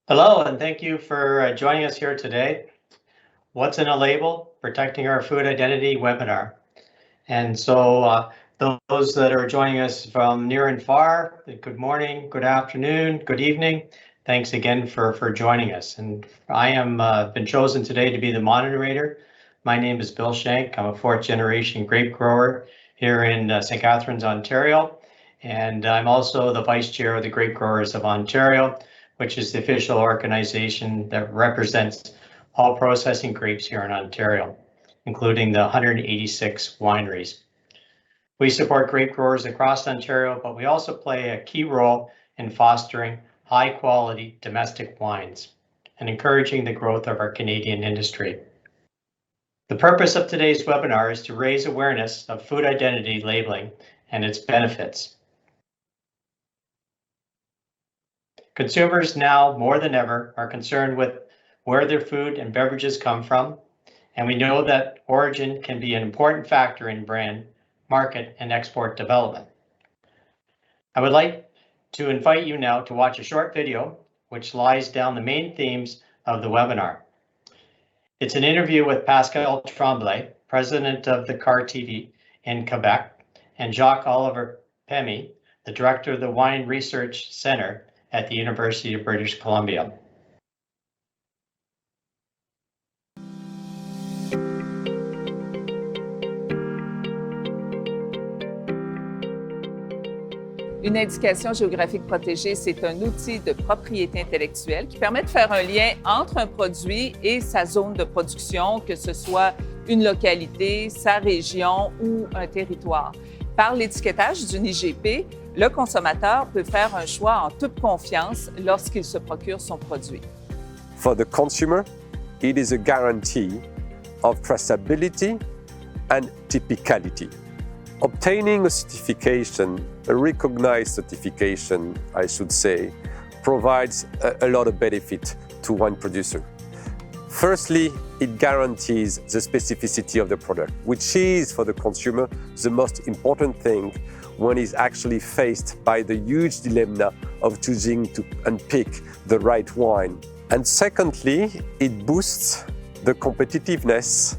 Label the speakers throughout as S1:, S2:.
S1: Hello, and thank you for joining us here today. What's in a Label? Protecting Our Food Identity webinar. And so those that are joining us from near and far, good morning, good afternoon, good evening. Thanks again for joining us. And I am been chosen today to be the moderator. My name is Bill Shank. I'm a fourth generation grape grower here in St. Catharines, Ontario. And I'm also the vice chair of the Grape Growers of Ontario, which is the official organization that represents all processing grapes here in Ontario, including the 186 wineries. We support grape growers across Ontario, but we also play a key role in fostering high quality domestic wines and encouraging the growth of our Canadian industry. The purpose of today's webinar is to raise awareness of food identity labeling and its benefits. Consumers now more than ever are concerned with where their food and beverages come from, and we know that origin can be an important factor in brand, market, and export development. I would like to invite you now to watch a short video which lies down the main themes of the webinar. It's an interview with Pascal Tremblay, president of the CAR-TV in Quebec, and Jacques-Olivier Pemy, the director of the Wine Research Center at the University of British Columbia.
S2: Une indication géographique protégée, c'est un outil de propriété intellectuelle qui permet de faire un lien entre un produit et sa zone de production, que ce soit une localité, sa région ou un territoire. Par l'étiquetage d'une IGP, le consommateur peut faire un choix en toute confiance lorsqu'il se procure son produit.
S3: For the consumer, it is a guarantee of traceability and typicality. Obtaining a certification, a recognized certification, I should say, provides a lot of benefit to one producer. Firstly, it guarantees the specificity of the product, which is, for the consumer, the most important thing when he's actually faced by the huge dilemma of choosing to pick the right wine. And secondly, it boosts the competitiveness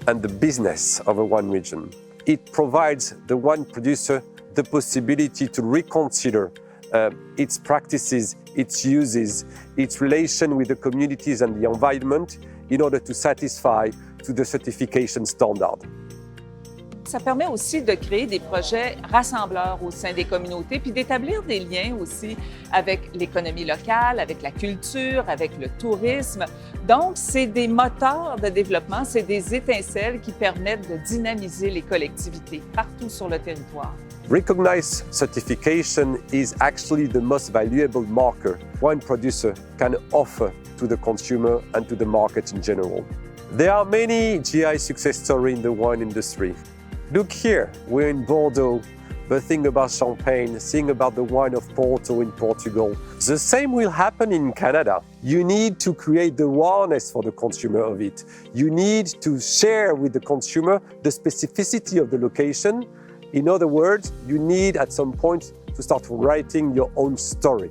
S3: and the business of a wine region. It provides the wine producer the possibility to reconsider its practices, its uses, its relation with the communities and the environment in order to satisfy to the certification standard.
S2: Ça permet aussi de créer des projets rassembleurs au sein des communautés, puis d'établir des liens aussi avec l'économie locale, avec la culture, avec le tourisme. Donc, c'est des moteurs de développement, c'est des étincelles qui permettent de dynamiser les collectivités partout sur le territoire.
S3: Recognized certification is actually the most valuable marker one producer can offer to the consumer and to the market in general. There are many GI success stories in the wine industry. Look here, we're in Bordeaux, but think about Champagne, think about the wine of Porto in Portugal. The same will happen in Canada. You need to create the awareness for the consumer of it. You need to share with the consumer the specificity of the location. In other words, you need at some point to start writing your own story.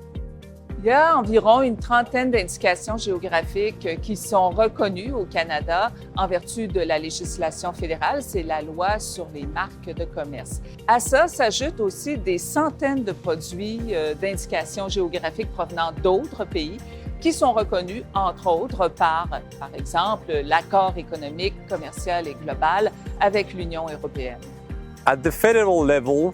S2: Il y a environ une trentaine d'indications géographiques qui sont reconnues au Canada en vertu de la législation fédérale, c'est la loi sur les marques de commerce. À ça s'ajoutent aussi des centaines de produits d'indications géographiques provenant d'autres pays qui sont reconnus, entre autres, par exemple, l'accord économique, commercial et global avec l'Union européenne.
S3: At the federal level,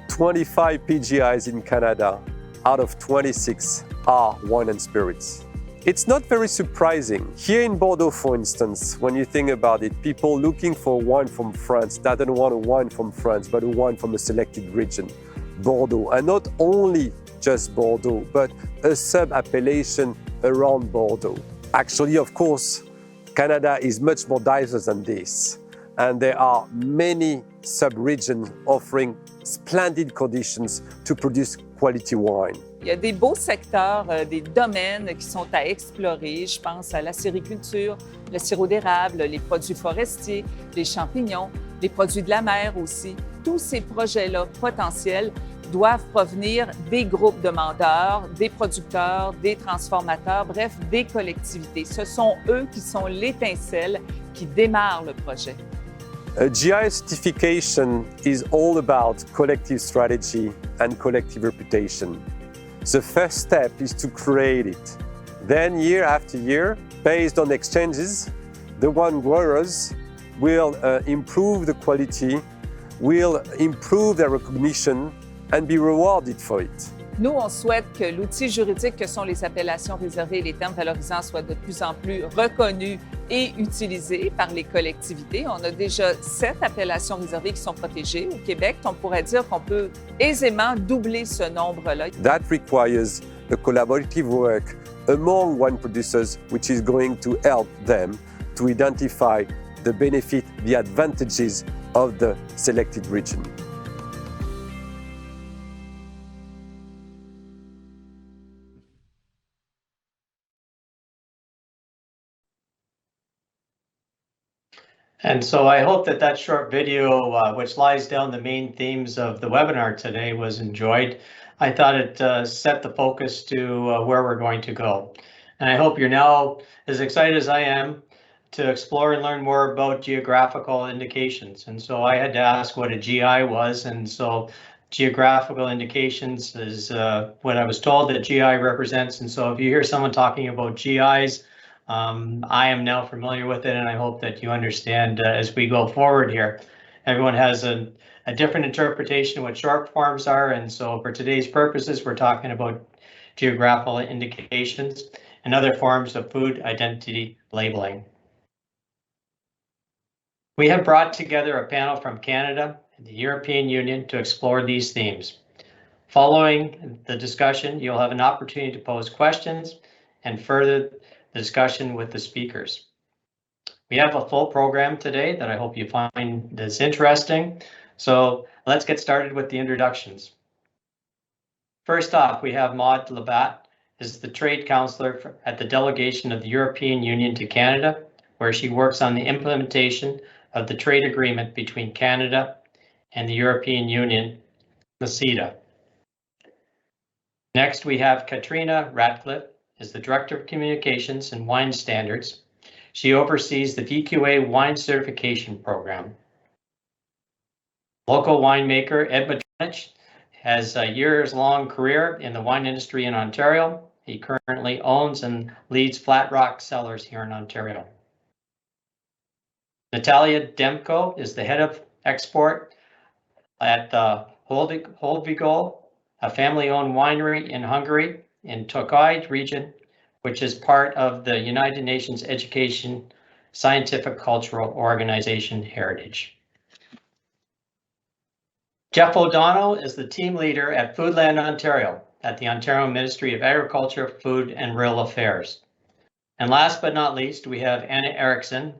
S3: 25 PGIs in Canada out of 26 are wine and spirits. It's not very surprising. Here in Bordeaux, for instance, when you think about it, people looking for wine from France doesn't want a wine from France, but a wine from a selected region, Bordeaux. And not only just Bordeaux, but a sub-appellation around Bordeaux. Actually, of course, Canada is much more diverse than this. And there are many sub-regions offering splendid conditions to produce quality wine.
S2: Il y a des beaux secteurs, des domaines qui sont à explorer. Je pense à la sériculture, le sirop d'érable, les produits forestiers, les champignons, les produits de la mer aussi. Tous ces projets-là potentiels doivent provenir des groupes demandeurs, des producteurs, des transformateurs, bref, des collectivités. Ce sont eux qui sont l'étincelle qui démarre le projet.
S3: GI certification is all about collective strategy and collective reputation. The first step is to create it. Then, year after year, based on exchanges, the wine growers will improve the quality, will improve their recognition, and be rewarded for it.
S2: Nous, on souhaite que l'outil juridique que sont les appellations réservées et les termes valorisants soient de plus en plus reconnus et utilisés par les collectivités. On a déjà 7 appellations réservées qui sont protégées au Québec. On pourrait dire qu'on peut aisément doubler ce nombre-là.
S3: That requires a collaborative work among wine producers, which is going to help them to identify the benefit, the advantages of the selected region.
S1: And so I hope that that short video, which lies down the main themes of the webinar today, was enjoyed. I thought it set the focus to where we're going to go. And I hope you're now as excited as I am to explore and learn more about geographical indications. And so I had to ask what a GI was. And so geographical indications is what I was told that GI represents. And so if you hear someone talking about GIs, I am now familiar with it, and I hope that you understand as we go forward here. Everyone has a different interpretation of what short forms are, and so for today's purposes, we're talking about geographical indications and other forms of food identity labeling. We have brought together a panel from Canada and the European Union to explore these themes. Following the discussion, you'll have an opportunity to pose questions and further the discussion with the speakers. We have a full program today that I hope you find that's interesting. So let's get started with the introductions. First off, we have Maud Labatt, is the trade counselor at the delegation of the European Union to Canada, where she works on the implementation of the trade agreement between Canada and the European Union, the CETA. Next, we have Katrina Ratcliffe, is the Director of Communications and Wine Standards. She oversees the VQA Wine Certification Program. Local winemaker Ed Madronich has a years-long career in the wine industry in Ontario. He currently owns and leads Flat Rock Cellars here in Ontario. Natalia Demko is the head of export at the Holdvigol, a family-owned winery in Hungary, in Tokaj region, which is part of the United Nations Education Scientific Cultural Organization Heritage. Jeff O'Donnell is the team leader at Foodland Ontario at the Ontario Ministry of Agriculture, Food and Rural Affairs. And last but not least, we have Anna Erickson,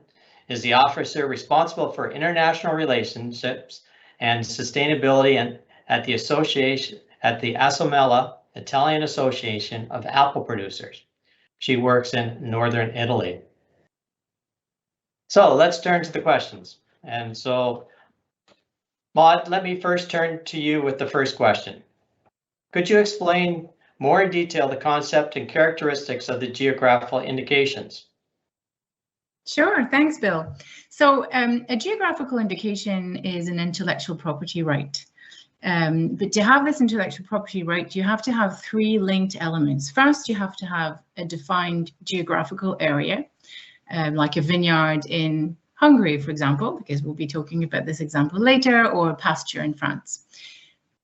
S1: is the officer responsible for international relationships and sustainability and at the association at the Asomella Italian Association of Apple Producers. She works in Northern Italy. So let's turn to the questions. And so, Maud, let me first turn to you with the first question. Could you explain more in detail the concept and characteristics of the geographical indications?
S4: Sure, thanks, Bill. So a geographical indication is an intellectual property right. But to have this intellectual property right, you have to have 3 linked elements. First, you have to have a defined geographical area, like a vineyard in Hungary, for example, because we'll be talking about this example later, or a pasture in France.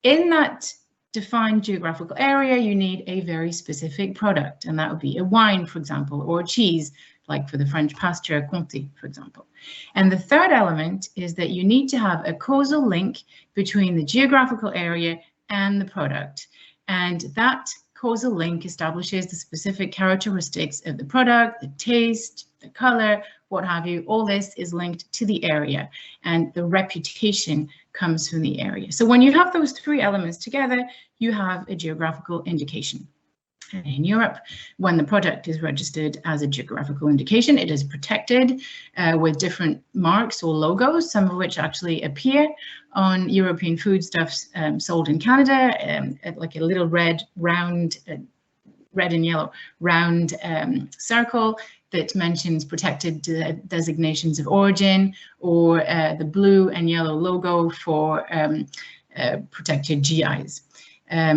S4: In that defined geographical area, you need a very specific product, and that would be a wine, for example, or a cheese, like for the French pasture, Comté, for example. And the third element is that you need to have a causal link between the geographical area and the product. And that causal link establishes the specific characteristics of the product, the taste, the color, what have you. All this is linked to the area, and the reputation comes from the area. So when you have those 3 elements together, you have a geographical indication. In Europe, when the product is registered as a geographical indication, it is protected with different marks or logos, some of which actually appear on European foodstuffs sold in Canada, like a little red round, red and yellow round circle that mentions protected designations of origin, or the blue and yellow logo for protected GIs.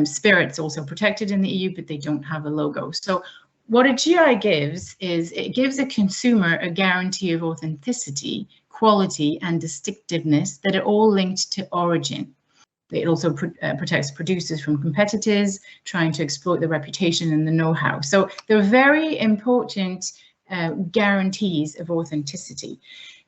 S4: Spirits also protected in the EU, but they don't have a logo. So what a GI gives is it gives a consumer a guarantee of authenticity, quality, and distinctiveness that are all linked to origin. It also protects producers from competitors trying to exploit the reputation and the know-how. So they're very important guarantees of authenticity.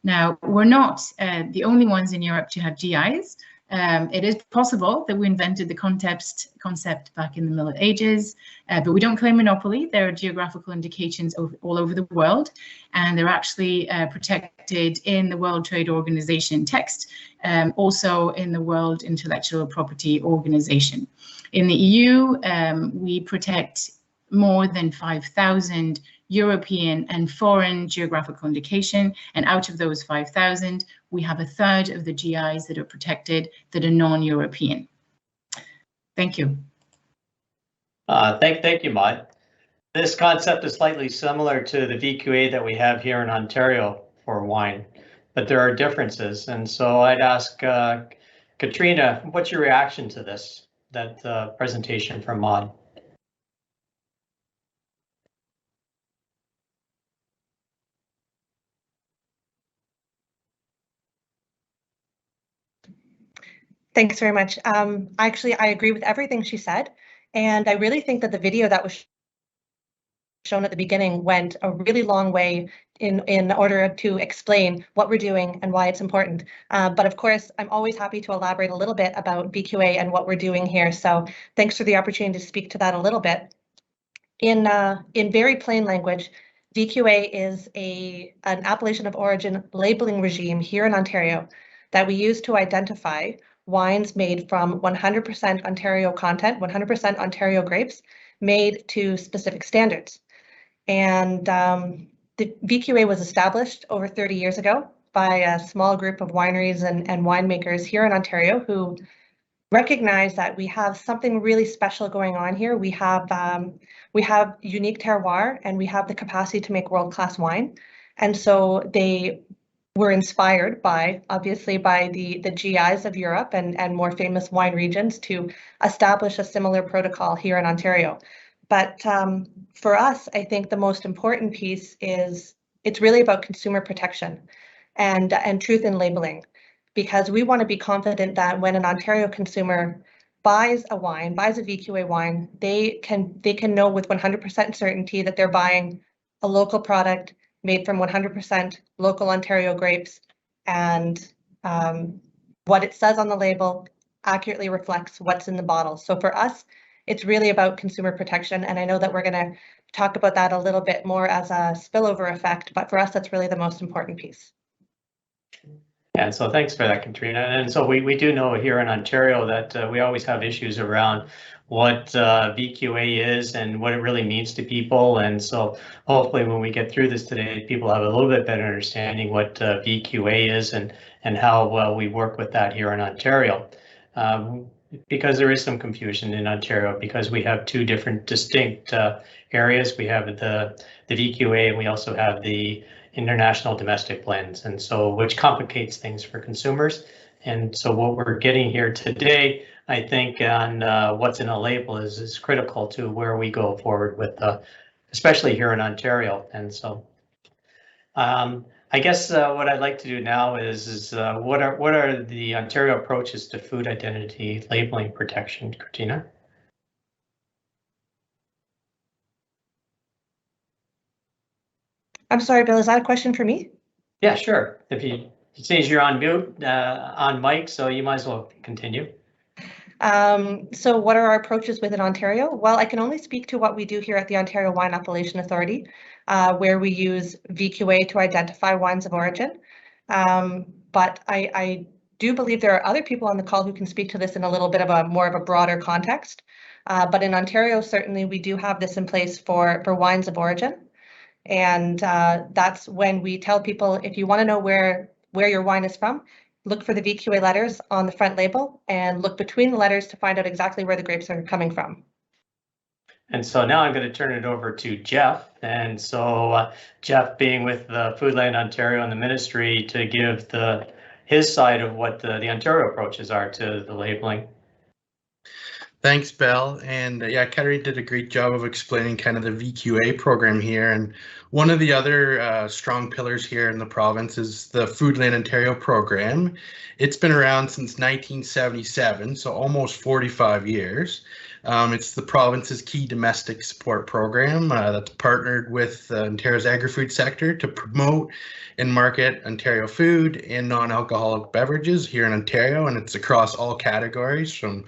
S4: Now, we're not the only ones in Europe to have GIs. It is possible that we invented the concept back in the Middle Ages, but we don't claim monopoly. There are geographical indications all over the world, and they're actually protected in the World Trade Organization text, also in the World Intellectual Property Organization. In the EU, we protect more than 5,000 European and foreign geographical indication, and out of those 5,000, we have a third of the GIs that are protected that are non-European. Thank you.
S1: Thank you, Maud. This concept is slightly similar to the VQA that we have here in Ontario for wine, but there are differences. And so I'd ask Katrina, what's your reaction to this, that presentation from Maud?
S5: Thanks very much. Actually, I agree with everything she said, and I really think that the video that was shown at the beginning went a really long way in order to explain what we're doing and why it's important. But of course, I'm always happy to elaborate a little bit about VQA and what we're doing here. So thanks for the opportunity to speak to that a little bit. In very plain language, VQA is an appellation of origin labeling regime here in Ontario that we use to identify wines made from 100% Ontario content, 100% Ontario grapes, made to specific standards. And the VQA was established over 30 years ago by a small group of wineries and winemakers here in Ontario who recognize that we have something really special going on here. We have unique terroir, and we have the capacity to make world-class wine. And so they were inspired by, obviously, by the GIs of Europe and more famous wine regions to establish a similar protocol here in Ontario. But for us, I think the most important piece is it's really about consumer protection and truth in labeling, because we want to be confident that when an Ontario consumer buys a wine, buys a VQA wine, they can know with 100% certainty that they're buying a local product made from 100% local Ontario grapes, and what it says on the label accurately reflects what's in the bottle. So for us, it's really about consumer protection, and I know that we're going to talk about that a little bit more as a spillover effect, but for us, that's really the most important piece.
S1: Yeah, so thanks for that, Katrina. And so we do know here in Ontario that we always have issues around what VQA is and what it really means to people. And so hopefully when we get through this today, people have a little bit better understanding what VQA is and how well we work with that here in Ontario. Because there is some confusion in Ontario because we have two different distinct areas. We have the VQA and we also have the international domestic blends, and so which complicates things for consumers. And so what we're getting here today, I think, on what's in a label is critical to where we go forward with, especially here in Ontario. And so I guess what I'd like to do now is what are the Ontario approaches to food identity labeling protection, Katrina?
S5: I'm sorry, Bill, is that a question for me?
S1: Yeah, sure. If it says you're on mute, on mic, so you might as well continue.
S5: So what are our approaches within Ontario? Well, I can only speak to what we do here at the Ontario Wine Appellation Authority, where we use VQA to identify wines of origin. But I do believe there are other people on the call who can speak to this in a little bit of a more of a broader context. But in Ontario, certainly we do have this in place for wines of origin. And that's when we tell people, if you want to know where your wine is from, look for the VQA letters on the front label and look between the letters to find out exactly where the grapes are coming from.
S1: And so now I'm going to turn it over to Jeff. And so Jeff, being with the Foodland Ontario and the ministry, to give his side of what the Ontario approaches are to the labeling.
S6: Thanks, Belle. And yeah, Kerry did a great job of explaining kind of the VQA program here. And one of the other strong pillars here in the province is the Foodland Ontario program. It's been around since 1977, so almost 45 years. It's the province's key domestic support program that's partnered with Ontario's agri-food sector to promote and market Ontario food and non-alcoholic beverages here in Ontario, and it's across all categories from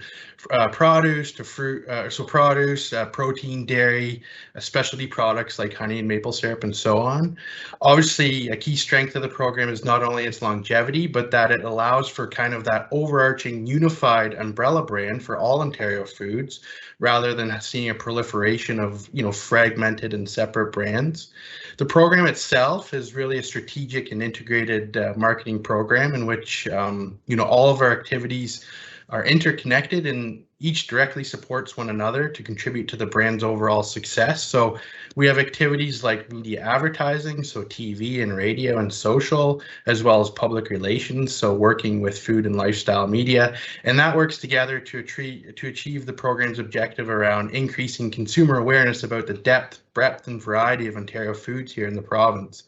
S6: produce to fruit, produce, protein, dairy, specialty products like honey and maple syrup, and so on. Obviously, a key strength of the program is not only its longevity, but that it allows for kind of that overarching unified umbrella brand for all Ontario foods, rather than seeing a proliferation of, fragmented and separate brands. The program itself is really a strategic and integrated marketing program in which, all of our activities are interconnected and each directly supports one another to contribute to the brand's overall success. So we have activities like media advertising, so TV and radio and social, as well as public relations, so working with food and lifestyle media. And that works together to achieve the program's objective around increasing consumer awareness about the depth, breadth, and variety of Ontario foods here in the province.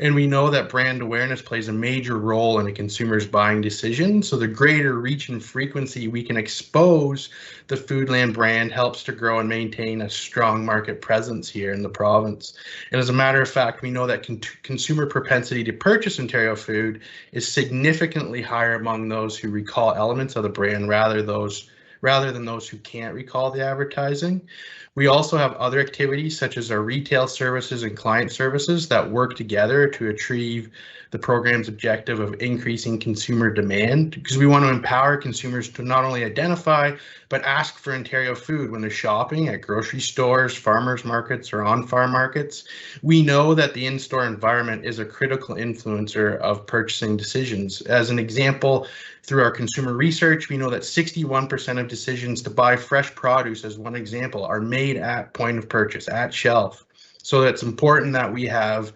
S6: And we know that brand awareness plays a major role in a consumer's buying decision. So the greater reach and frequency we can expose the Foodland brand helps to grow and maintain a strong market presence here in the province. And as a matter of fact, we know that consumer propensity to purchase Ontario food is significantly higher among those who recall elements of the brand rather than those who can't recall the advertising. We also have other activities such as our retail services and client services that work together to achieve the program's objective of increasing consumer demand, because we want to empower consumers to not only identify but ask for Ontario food when they're shopping at grocery stores, farmers markets, or on-farm markets. We know that the in-store environment is a critical influencer of purchasing decisions. As an example, through our consumer research, we know that 61% of decisions to buy fresh produce, as one example, are made at point of purchase, at shelf. So it's important that we have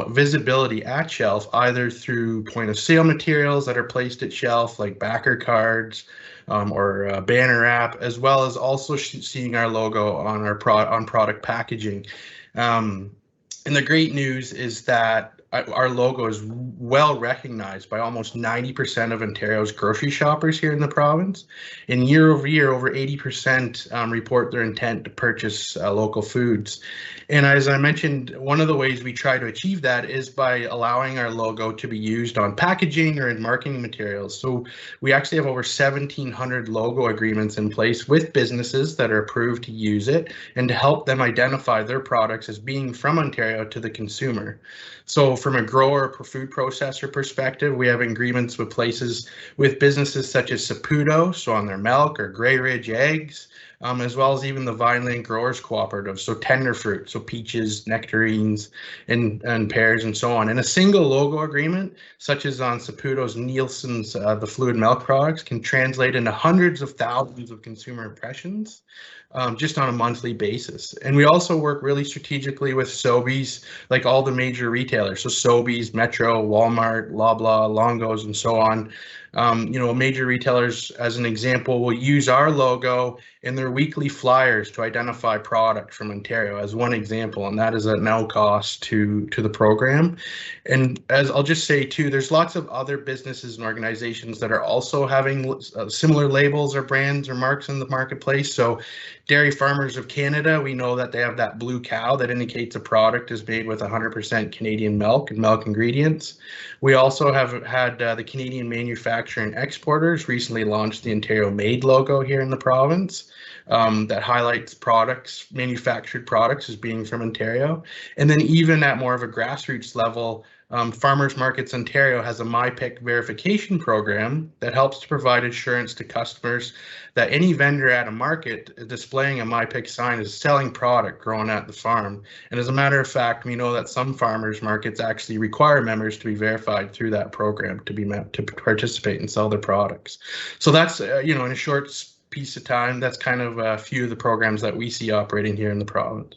S6: visibility at shelf, either through point of sale materials that are placed at shelf, like backer cards or banner wrap, as well as also seeing our logo on our product packaging. And the great news is that our logo is well recognized by almost 90% of Ontario's grocery shoppers here in the province. And year over year, over 80% report their intent to purchase local foods. And as I mentioned, one of the ways we try to achieve that is by allowing our logo to be used on packaging or in marketing materials. So we actually have over 1,700 logo agreements in place with businesses that are approved to use it and to help them identify their products as being from Ontario to the consumer. So from a grower or food processor perspective, we have agreements with businesses such as Saputo, so on their milk, or Grey Ridge eggs, as well as even the Vineland Growers Cooperative, so tender fruit, so peaches, nectarines, and pears, and so on. And a single logo agreement, such as on Saputo's Nielsen's the fluid milk products, can translate into hundreds of thousands of consumer impressions just on a monthly basis. And we also work really strategically with Sobeys, like all the major retailers, so Sobeys, Metro, Walmart, Loblaw, Longo's, and so on. Major retailers, as an example, will use our logo in their weekly flyers to identify product from Ontario, as one example, and that is at no cost to the program. And as I'll just say too, there's lots of other businesses and organizations that are also having similar labels or brands or marks in the marketplace. So Dairy Farmers of Canada, we know that they have that blue cow that indicates a product is made with 100% Canadian milk and milk ingredients. We also have had the Canadian Manufacturer and Exporters recently launched the Ontario Made logo here in the province. That highlights manufactured products as being from Ontario. And then even at more of a grassroots level, Farmers Markets Ontario has a MyPick verification program that helps to provide assurance to customers that any vendor at a market displaying a MyPick sign is selling product grown at the farm. And as a matter of fact, we know that some farmers markets actually require members to be verified through that program to participate and sell their products. So that's, in a short piece of time, that's kind of a few of the programs that we see operating here in the province.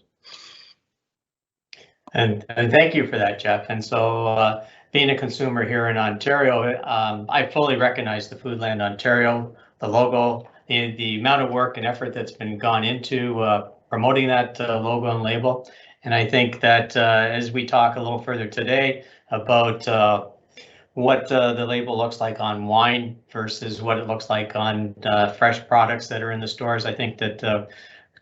S1: And thank you for that, Jeff. And so being a consumer here in Ontario, I fully recognize the Foodland Ontario, the logo, the amount of work and effort that's been gone into promoting that logo and label. And I think that as we talk a little further today about what the label looks like on wine versus what it looks like on fresh products that are in the stores, I think that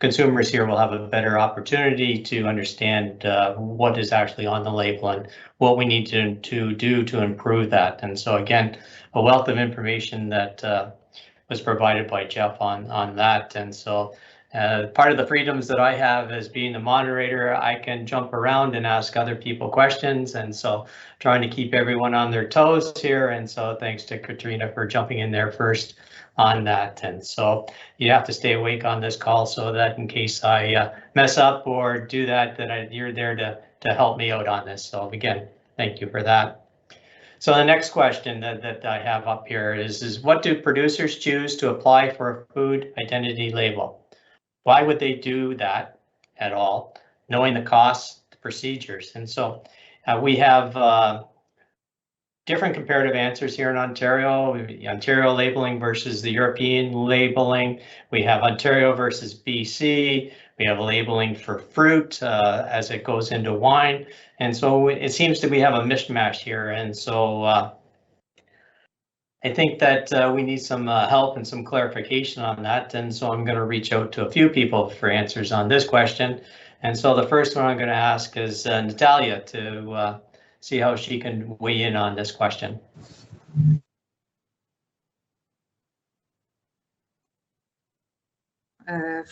S1: consumers here will have a better opportunity to understand what is actually on the label and what we need to do to improve that. And so again, a wealth of information that was provided by Jeff on that. And so part of the freedoms that I have as being the moderator, I can jump around and ask other people questions. And so trying to keep everyone on their toes here. And so thanks to Katrina for jumping in there first on that. And so you have to stay awake on this call so that in case I mess up or do that you're there to help me out on this. So again, thank you for that. So the next question that I have up here is what do producers choose to apply for a food identity label? Why would they do that at all, knowing the costs, the procedures? And so we have different comparative answers here in Ontario. Ontario labeling versus the European labeling. We have Ontario versus BC. We have labeling for fruit as it goes into wine. And so it seems that we have a mishmash here. And so I think that we need some help and some clarification on that. And so I'm going to reach out to a few people for answers on this question. And so the first one I'm going to ask is Natalia to see how she can weigh in on this question.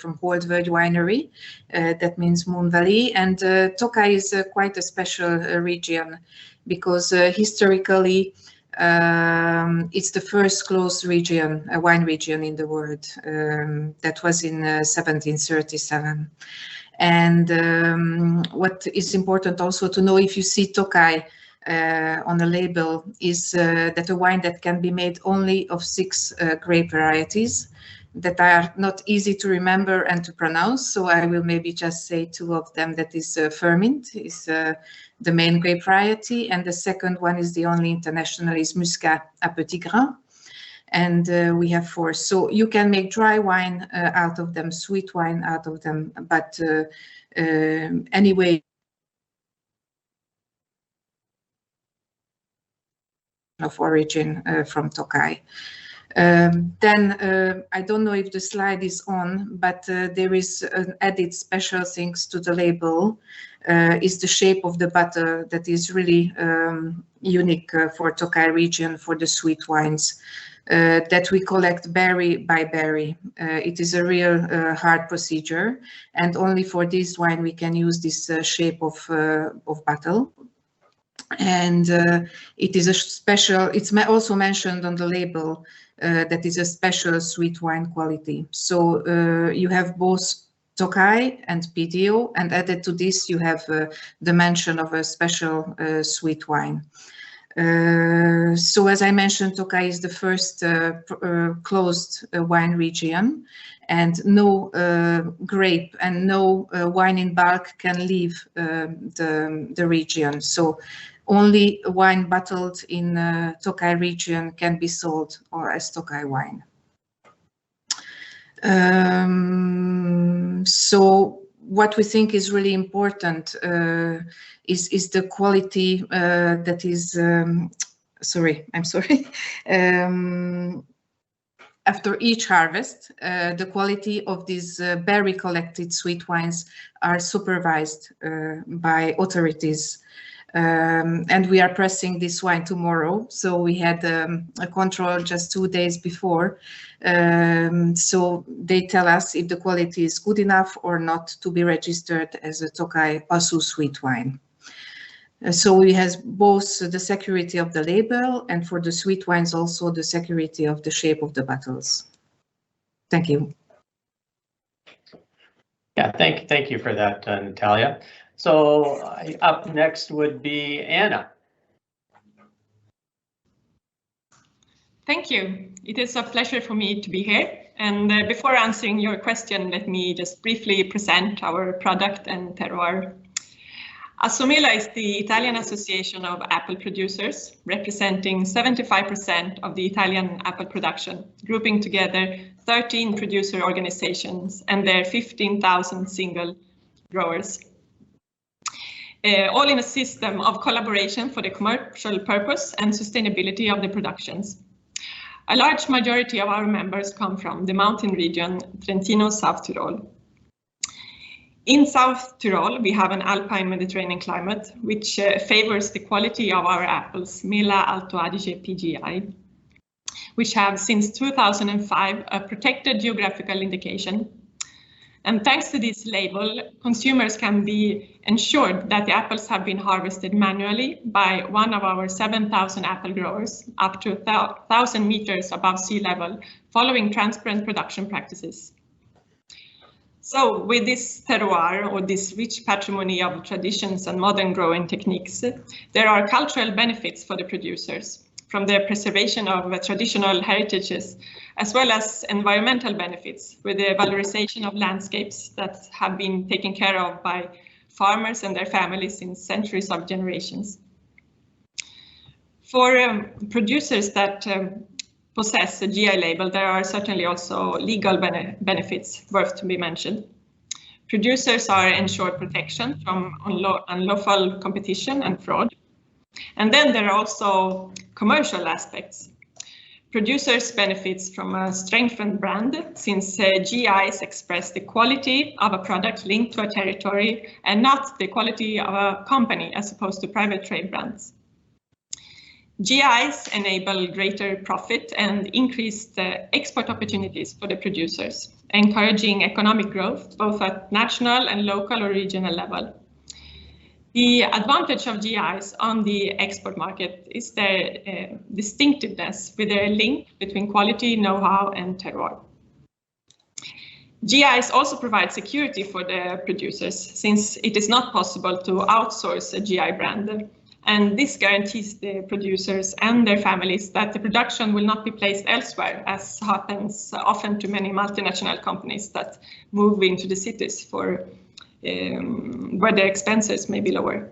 S7: From Old Verde Winery, that means Moon Valley, and Tokaj is quite a special region because historically it's the first closed region, a wine region in the world. That was in 1737. And what is important also to know, if you see Tokaj on the label, is that a wine that can be made only of 6 grape varieties that are not easy to remember and to pronounce. So I will maybe just say 2 of them. That is Furmint, is the main grape variety, and the second one is the only international, is Muscat à Petit Grain. And we have 4. So you can make dry wine out of them, sweet wine out of them, but anyway, of origin from Tokaj. Then I don't know if the slide is on, but there is an added special things to the label, is the shape of the butter that is really unique for Tokaj region for the sweet wines. That we collect berry by berry. It is a real hard procedure, and only for this wine we can use this shape of bottle. And it is a special, it's also mentioned on the label that is a special sweet wine quality. So you have both Tokaj and PDO, and added to this you have the mention of a special sweet wine. So as I mentioned, Tokaj is the first closed wine region, and no grape and no wine in bulk can leave the region. So only wine bottled in Tokaj region can be sold or as Tokaj wine. So what we think is really important is the quality that is, after each harvest, the quality of these berry collected sweet wines are supervised by authorities. And we are pressing this wine tomorrow. So we had a control just 2 days before. So they tell us if the quality is good enough or not to be registered as a Tokaj Asu sweet wine. So we have both the security of the label and for the sweet wines also the security of the shape of the bottles. Thank you.
S1: Yeah, thank you for that, Natalia. So up next would be Anna.
S8: Thank you. It is a pleasure for me to be here. And before answering your question, let me just briefly present our product and terroir. Assomela is the Italian Association of Apple Producers, representing 75% of the Italian apple production, grouping together 13 producer organizations and their 15,000 single growers. All in a system of collaboration for the commercial purpose and sustainability of the productions. A large majority of our members come from the mountain region, Trentino, South Tyrol. In South Tyrol, we have an alpine Mediterranean climate, which favors the quality of our apples, Mela Alto Adige PGI, which have since 2005 a protected geographical indication. And thanks to this label, consumers can be ensured that the apples have been harvested manually by one of our 7,000 apple growers up to 1,000 meters above sea level, following transparent production practices. So with this terroir, or this rich patrimony of traditions and modern growing techniques, there are cultural benefits for the producers, from the preservation of traditional heritages, as well as environmental benefits with the valorization of landscapes that have been taken care of by farmers and their families in centuries of generations. For producers that possess a GI label, there are certainly also legal benefits worth to be mentioned. Producers are ensured protection from unlawful competition and fraud. And then there are also commercial aspects. Producers benefits from a strengthened brand, since GIs express the quality of a product linked to a territory and not the quality of a company as opposed to private trade brands. GIs enable greater profit and increased export opportunities for the producers, encouraging economic growth both at national and local or regional level. The advantage of GIs on the export market is their distinctiveness with their link between quality, know-how, and terroir. GIs also provide security for the producers, since it is not possible to outsource a GI brand. And this guarantees the producers and their families that the production will not be placed elsewhere, as happens often to many multinational companies that move into the cities for where the expenses may be lower.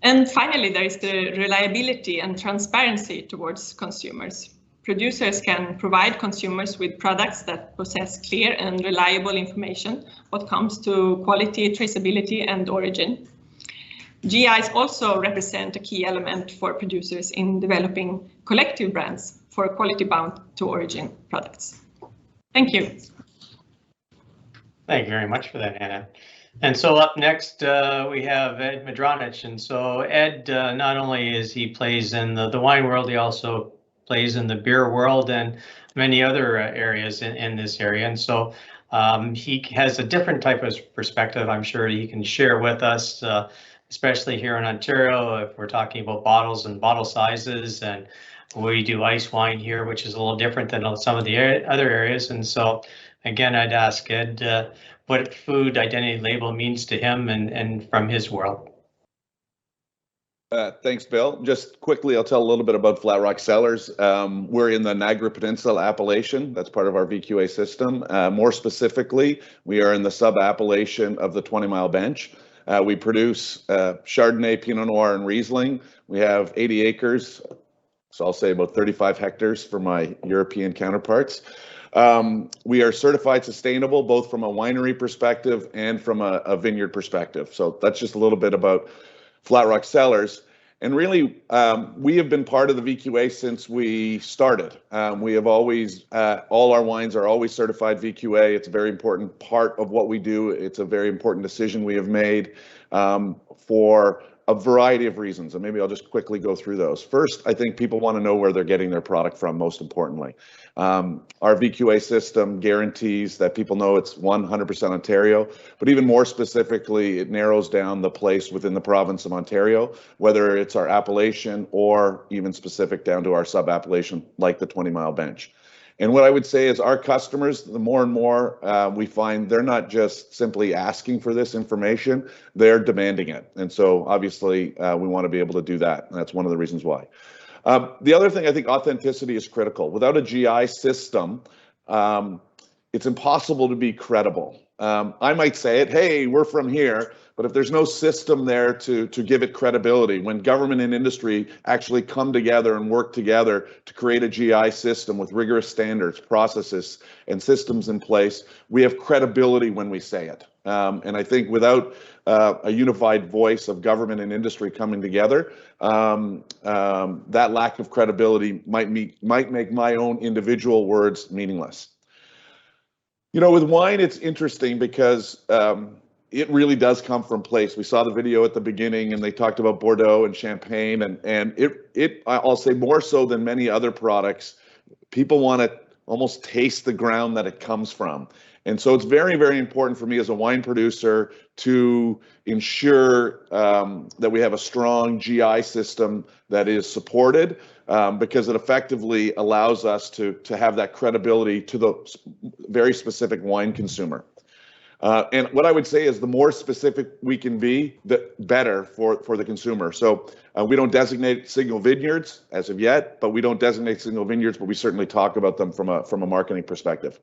S8: And finally, there is the reliability and transparency towards consumers. Producers can provide consumers with products that possess clear and reliable information when it comes to quality, traceability, and origin. GIs also represent a key element for producers in developing collective brands for quality bound to origin products. Thank you.
S1: Thank you very much for that, Anna. And so up next, we have Ed Madronich. And so Ed, not only is he plays in the wine world, he also plays in the beer world and many other areas in this area. And so he has a different type of perspective, I'm sure he can share with us, especially here in Ontario, if we're talking about bottles and bottle sizes, and we do ice wine here, which is a little different than some of the other areas. And so again, I'd ask Ed what food identity label means to him and from his world.
S9: Thanks, Bill. Just quickly, I'll tell a little bit about Flat Rock Cellars. We're in the Niagara Peninsula appellation. That's part of our VQA system. More specifically, we are in the sub-appellation of the 20 Mile Bench. We produce Chardonnay, Pinot Noir, and Riesling. We have 80 acres, so I'll say about 35 hectares for my European counterparts. We are certified sustainable, both from a winery perspective and from a vineyard perspective. So that's just a little bit about Flat Rock Cellars. And really, we have been part of the VQA since we started. We have always, all our wines are always certified VQA. It's a very important part of what we do. It's a very important decision we have made for a variety of reasons, and maybe I'll just quickly go through those. First, I think people want to know where they're getting their product from, most importantly. Our VQA system guarantees that people know it's 100% Ontario, but even more specifically, it narrows down the place within the province of Ontario, whether it's our appellation or even specific down to our sub-appellation, like the 20-mile bench. And what I would say is our customers, the more and more we find they're not just simply asking for this information, they're demanding it. And so obviously we want to be able to do that. And that's one of the reasons why. The other thing, I think authenticity is critical. Without a GI system, it's impossible to be credible. I might say it, hey, we're from here, but if there's no system there to give it credibility, when government and industry actually come together and work together to create a GI system with rigorous standards, processes, and systems in place, we have credibility when we say it. And I think without a unified voice of government and industry coming together, that lack of credibility might make my own individual words meaningless. You know, with wine, it's interesting because it really does come from place. We saw the video at the beginning and they talked about Bordeaux and Champagne, and I'll say more so than many other products, people want to almost taste the ground that it comes from. And so it's very, very important for me as a wine producer to ensure that we have a strong GI system that is supported, because it effectively allows us to have that credibility to the very specific wine consumer. And what I would say is the more specific we can be, the better for the consumer. So we don't designate single vineyards as of yet, but we don't designate single vineyards, but we certainly talk about them from a marketing perspective.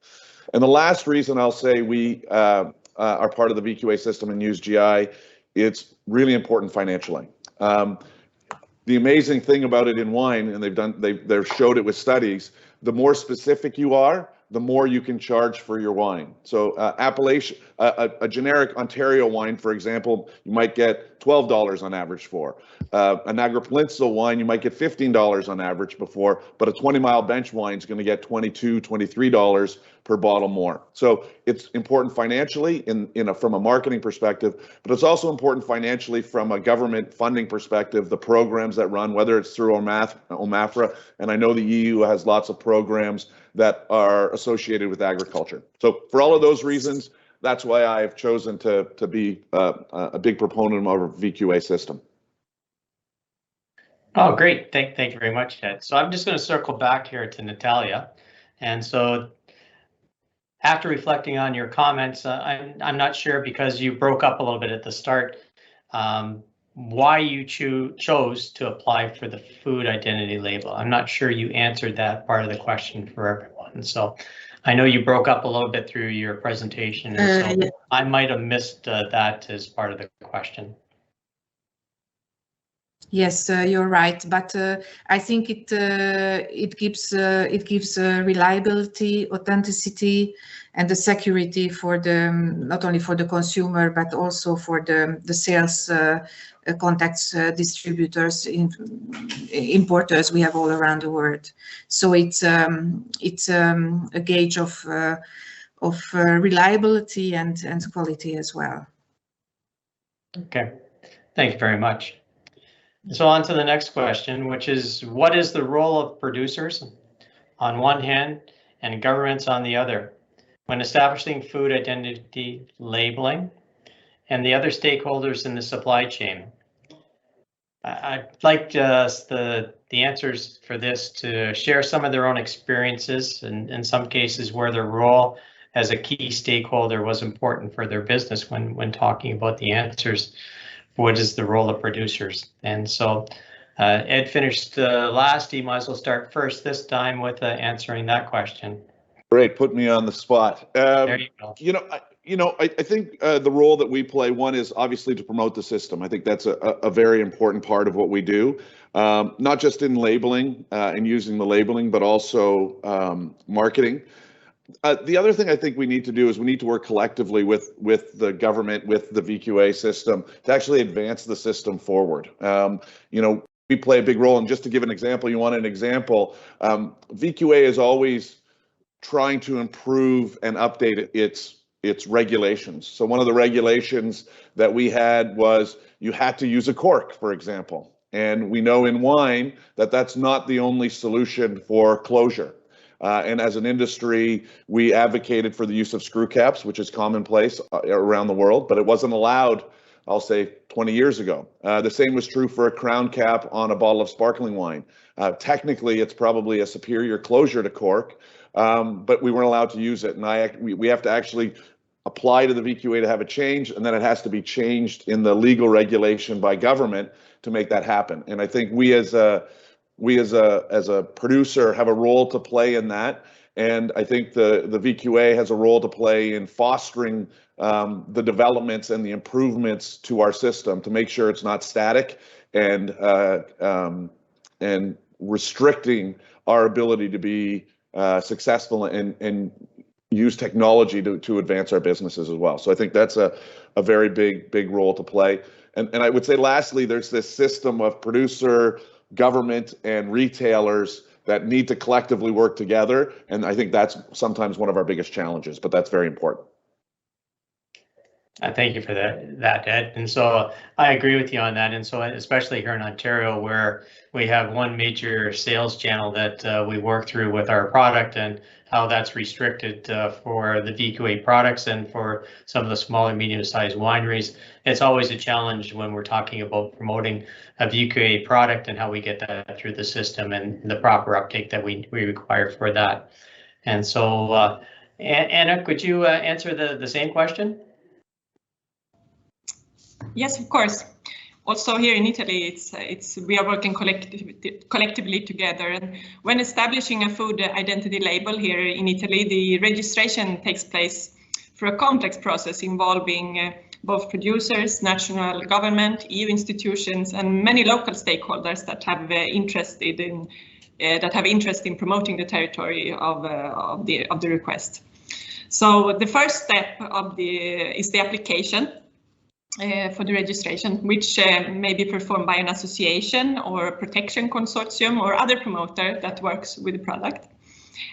S9: And the last reason I'll say we are part of the VQA system and use GI, it's really important financially. The amazing thing about it in wine, and they've showed it with studies, the more specific you are, the more you can charge for your wine. So appellation, a generic Ontario wine, for example, you might get $12 on average for. A Niagara Peninsula wine, you might get $15 on average before, but a 20-mile bench wine is going to get $22, $23 per bottle more. So it's important financially from a marketing perspective, but it's also important financially from a government funding perspective, the programs that run, whether it's through OMAFRA, and I know the EU has lots of programs that are associated with agriculture. So for all of those reasons, that's why I've chosen to be a big proponent of our VQA system.
S1: Oh, great. Thank you very much, Ed. So I'm just going to circle back here to Natalia. And so after reflecting on your comments, I'm not sure, because you broke up a little bit at the start, why you chose to apply for the food identity label. I'm not sure you answered that part of the question for everyone. So I know you broke up a little bit through your presentation, and so I might have missed that as part of the question.
S7: Yes, you're right, but I think it gives reliability, authenticity, and the security for the not only for the consumer but also for the sales contacts, distributors, importers we have all around the world. So it's a gauge of reliability and quality as well.
S1: Okay, thank you very much. So on to the next question, which is, what is the role of producers on one hand and governments on the other when establishing food identity labeling and the other stakeholders in the supply chain? I'd like the answers for this to share some of their own experiences, and in some cases where their role as a key stakeholder was important for their business when talking about the answers. What is the role of producers? And so Ed finished last. He might as well start first this time with answering that question.
S9: Great, put me on the spot.
S1: There you go.
S9: I think the role that we play, one is obviously to promote the system. I think that's a very important part of what we do, not just in labeling and using the labeling, but also marketing. The other thing I think we need to do is we need to work collectively with the government, with the VQA system, to actually advance the system forward. We play a big role, and just to give an example, you want an example, VQA is always trying to improve and update its it's regulations. So one of the regulations that we had was you had to use a cork, for example. And we know in wine that that's not the only solution for closure. And as an industry, we advocated for the use of screw caps, which is commonplace around the world, but it wasn't allowed, I'll say, 20 years ago. The same was true for a crown cap on a bottle of sparkling wine. Technically, it's probably a superior closure to cork, but we weren't allowed to use it. And we have to actually apply to the VQA to have it changed, and then it has to be changed in the legal regulation by government to make that happen. And I think we as a producer have a role to play in that. And I think the VQA has a role to play in fostering the developments and the improvements to our system to make sure it's not static and restricting our ability to be successful and use technology to advance our businesses as well. So I think that's a very big role to play. And I would say lastly, there's this system of producer, government, and retailers that need to collectively work together. And I think that's sometimes one of our biggest challenges, but that's very important.
S1: Thank you for that, Ed. And so I agree with you on that. And so especially here in Ontario, where we have one major sales channel that we work through with our product and how that's restricted for the VQA products and for some of the small and medium-sized wineries. It's always a challenge when we're talking about promoting a VQA product and how we get that through the system and the proper uptake that we require for that. And so, Anna, could you answer the same question?
S8: Yes, of course. Also here in Italy, we are working collectively together. And when establishing a food identity label here in Italy, the registration takes place through a complex process involving both producers, national government, EU institutions, and many local stakeholders that have interest in promoting the territory of the request. So the first step is the application. For the registration, which may be performed by an association or a protection consortium or other promoter that works with the product.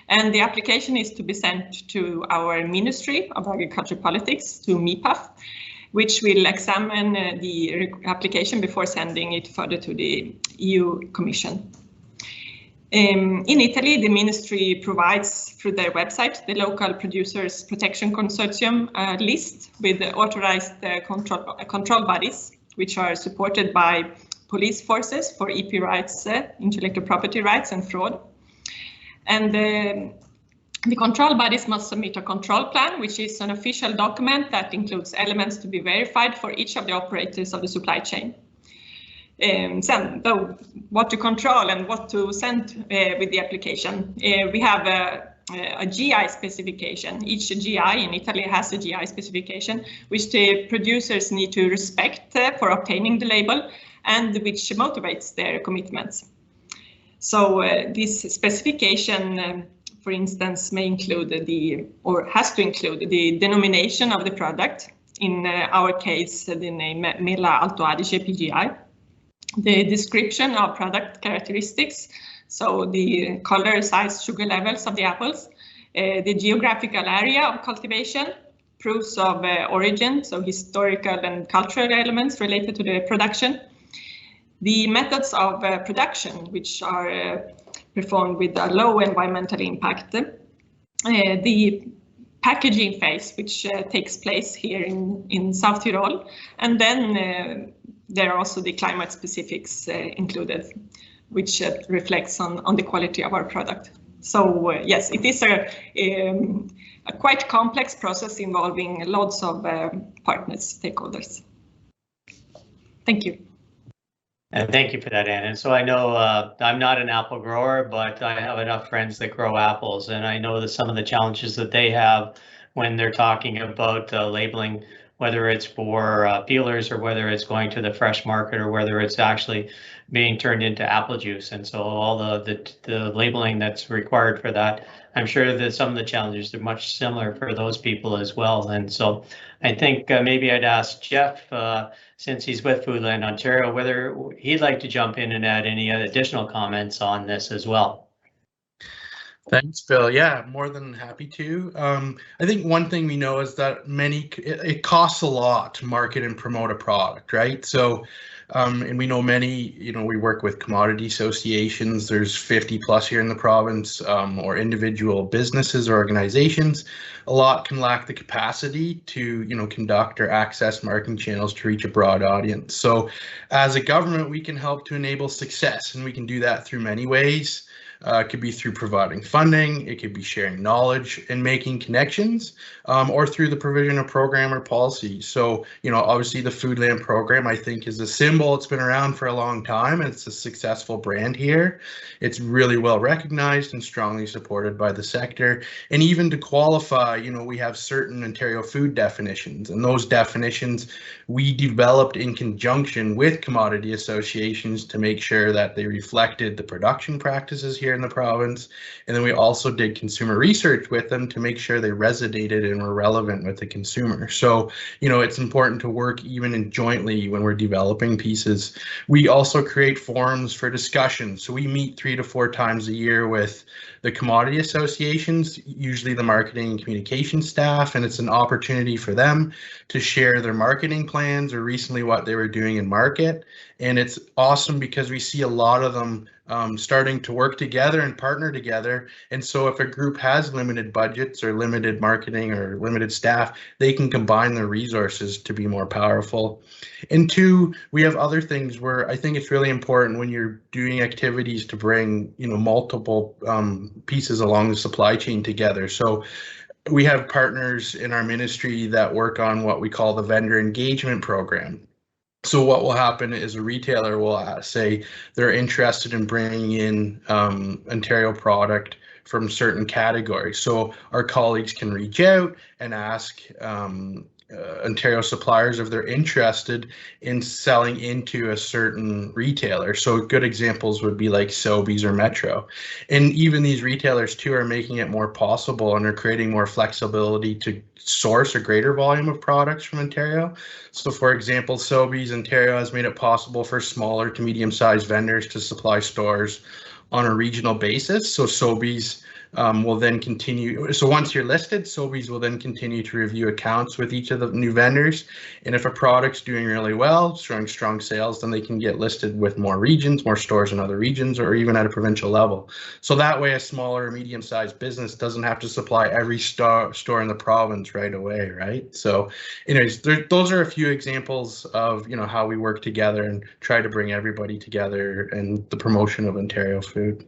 S8: And the application is to be sent to our Ministry of Agriculture Politics, to MIPAF, which will examine the application before sending it further to the EU Commission. In Italy, the ministry provides through their website the local producers protection consortium list with authorized control bodies, which are supported by police forces for EP rights, intellectual property rights and fraud. And the control bodies must submit a control plan, which is an official document that includes elements to be verified for each of the operators of the supply chain. So what to control and what to send with the application. We have a GI specification. Each GI in Italy has a GI specification, which the producers need to respect for obtaining the label and which motivates their commitments. So this specification, for instance, may include has to include the denomination of the product. In our case, the name Mela Alto Adige PGI. The description of product characteristics, so the color, size, sugar levels of the apples, the geographical area of cultivation, proofs of origin, so historical and cultural elements related to the production, the methods of production, which are performed with a low environmental impact, the packaging phase, which takes place here in South Tyrol, and then there are also the climate specifics included, which reflects on the quality of our product. So yes, it is a quite complex process involving lots of partners, stakeholders. Thank you.
S1: And thank you for that, Anna. And so I know I'm not an apple grower, but I have enough friends that grow apples, and I know that some of the challenges that they have when they're talking about labeling, whether it's for peelers or whether it's going to the fresh market or whether it's actually being turned into apple juice. And so all the labeling that's required for that, I'm sure that some of the challenges are much similar for those people as well. And so I think maybe I'd ask Jeff, since he's with Foodland Ontario, whether he'd like to jump in and add any additional comments on this as well.
S6: Thanks, Bill. Yeah, more than happy to. I think one thing we know is that it costs a lot to market and promote a product, right? So, and we know many, we work with commodity associations. There's 50 plus here in the province, or individual businesses or organizations. A lot can lack the capacity to, conduct or access marketing channels to reach a broad audience. So, as a government, we can help to enable success, and we can do that through many ways. It could be through providing funding, it could be sharing knowledge and making connections, or through the provision of program or policy. So, obviously the Foodland program, I think, is a symbol. It's been around for a long time, and it's a successful brand here. It's really well recognized and strongly supported by the sector. And even to qualify, we have certain Ontario food definitions, and those definitions we developed in conjunction with commodity associations to make sure that they reflected the production practices here in the province. And then we also did consumer research with them to make sure they resonated and were relevant with the consumer. So, it's important to work even jointly when we're developing pieces. We also create forums for discussion. So we meet 3 to 4 times a year with the commodity associations, usually the marketing and communication staff, and it's an opportunity for them to share their marketing plans or recently what they were doing in market. And it's awesome because we see a lot of them starting to work together and partner together. And so if a group has limited budgets or limited marketing or limited staff, they can combine their resources to be more powerful. And 2, we have other things where I think it's really important when you're doing activities to bring, multiple pieces along the supply chain together. So we have partners in our ministry that work on what we call the vendor engagement program. So what will happen is a retailer will say they're interested in bringing in Ontario product from certain categories. So our colleagues can reach out and ask Ontario suppliers if they're interested in selling into a certain retailer. So good examples would be like Sobeys or Metro. And even these retailers too are making it more possible and are creating more flexibility to source a greater volume of products from Ontario. So for example, Sobeys Ontario has made it possible for smaller to medium-sized vendors to supply stores on a regional basis. So Sobeys will then continue. So once you're listed, Sobeys will then continue to review accounts with each of the new vendors. And if a product's doing really well, showing strong sales, then they can get listed with more regions, more stores in other regions, or even at a provincial level. So that way, a smaller or medium-sized business doesn't have to supply every store in the province right away, right? So, anyways, those are a few examples of how we work together and try to bring everybody together in the promotion of Ontario food.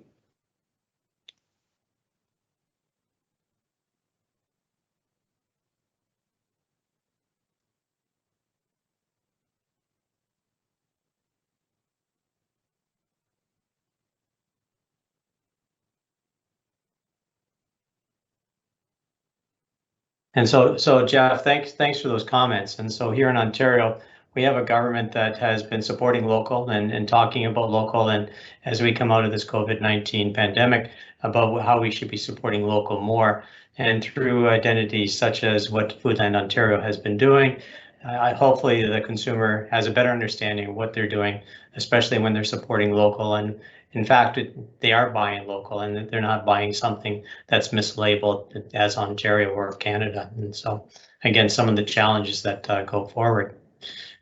S1: And so Jeff, thanks for those comments. And so here in Ontario, we have a government that has been supporting local and talking about local, and as we come out of this COVID-19 pandemic, about how we should be supporting local more, and through identities such as what Foodland Ontario has been doing. Hopefully the consumer has a better understanding of what they're doing, especially when they're supporting local. And in fact, they are buying local and they're not buying something that's mislabeled as Ontario or Canada. And so, again, some of the challenges that go forward.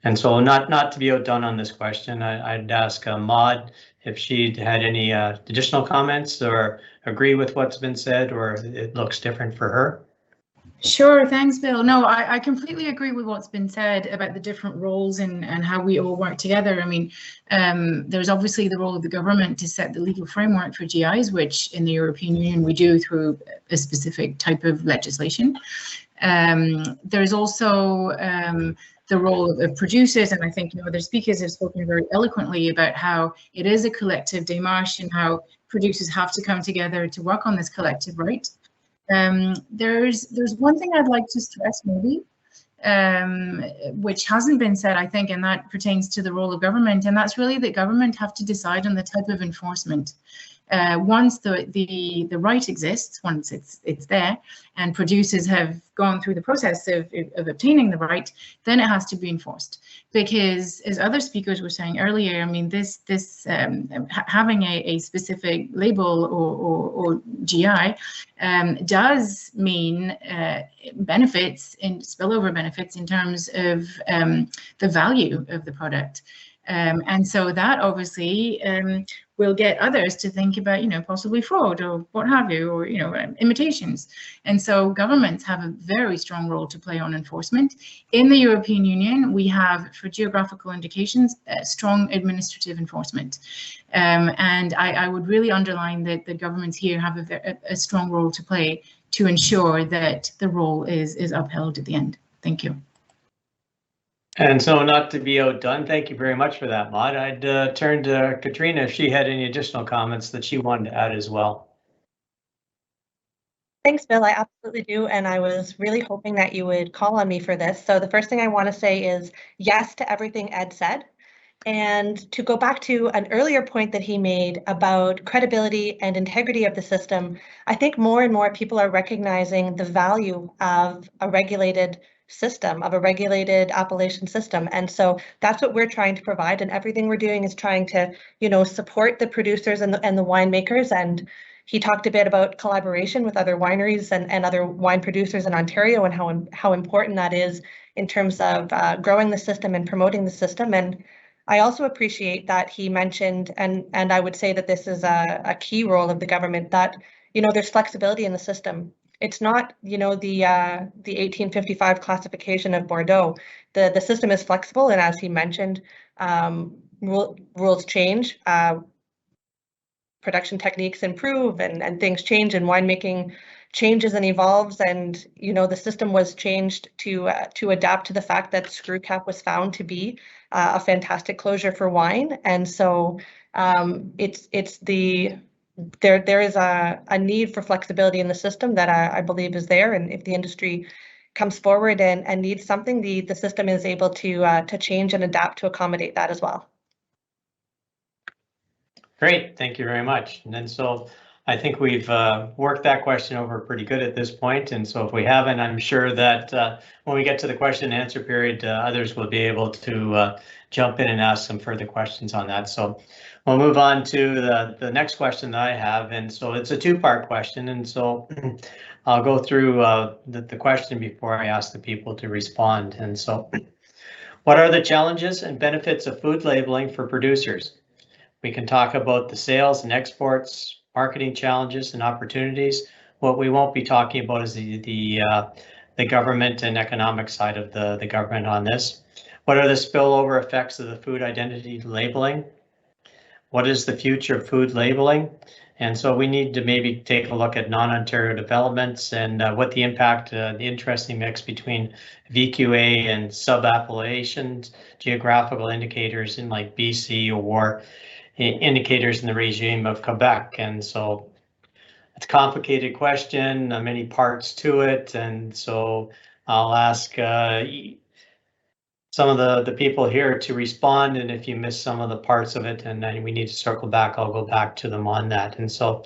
S1: And so not to be outdone on this question, I'd ask Maud if she'd had any additional comments or agree with what's been said, or it looks different for her.
S4: Sure, thanks, Bill. No, I completely agree with what's been said about the different roles and how we all work together. I mean, there's obviously the role of the government to set the legal framework for GIs, which in the European Union we do through a specific type of legislation. There's also the role of producers, and I think other speakers have spoken very eloquently about how it is a collective démarche and how producers have to come together to work on this collective right. There's one thing I'd like to stress maybe, which hasn't been said, I think, and that pertains to the role of government, and that's really that government have to decide on the type of enforcement. Once the right exists, once it's there, and producers have gone through the process of obtaining the right, then it has to be enforced. Because as other speakers were saying earlier, I mean, having a specific label or GI does mean benefits and spillover benefits in terms of the value of the product. And so that obviously will get others to think about, possibly fraud or what have you, or, imitations. And so governments have a very strong role to play on enforcement. In the European Union, we have, for geographical indications, strong administrative enforcement. And I would really underline that the governments here have a strong role to play to ensure that the role is upheld at the end. Thank you.
S1: And so, not to be outdone, thank you very much for that, Maud. I'd turn to Katrina if she had any additional comments that she wanted to add as well.
S5: Thanks, Bill. I absolutely do. And I was really hoping that you would call on me for this. So the first thing I want to say is yes to everything Ed said. And to go back to an earlier point that he made about credibility and integrity of the system, I think more and more people are recognizing the value of a regulated system, of a regulated appellation system. And so that's what we're trying to provide. And everything we're doing is trying to, support the producers and the winemakers. And he talked a bit about collaboration with other wineries and other wine producers in Ontario and how important that is in terms of growing the system and promoting the system. And I also appreciate that he mentioned, and I would say that this is a key role of the government, that, there's flexibility in the system. It's not, the 1855 classification of Bordeaux. The system is flexible, and as he mentioned, rules change, production techniques improve, and things change, and winemaking changes and evolves. And the system was changed to adapt to the fact that screw cap was found to be a fantastic closure for wine, and so there is a need for flexibility in the system that I believe is there, and if the industry comes forward and needs something, the system is able to change and adapt to accommodate that as well.
S1: Great, thank you very much. And then so I think we've worked that question over pretty good at this point. And so if we haven't, I'm sure that when we get to the question and answer period, others will be able to jump in and ask some further questions on that. So we'll move on to the next question that I have. And so it's a two-part question. And so I'll go through the question before I ask the people to respond. And so what are the challenges and benefits of food labeling for producers? We can talk about the sales and exports, marketing challenges and opportunities. What we won't be talking about is the government and economic side of the government on this. What are the spillover effects of the food identity labeling? What is the future of food labeling? And so we need to maybe take a look at non-Ontario developments and what the impact, the interesting mix between VQA and sub-appellations, geographical indicators in like BC or indicators in the regime of Quebec. And so it's a complicated question, many parts to it. And so I'll ask some of the people here to respond. And if you miss some of the parts of it and then we need to circle back, I'll go back to them on that. And so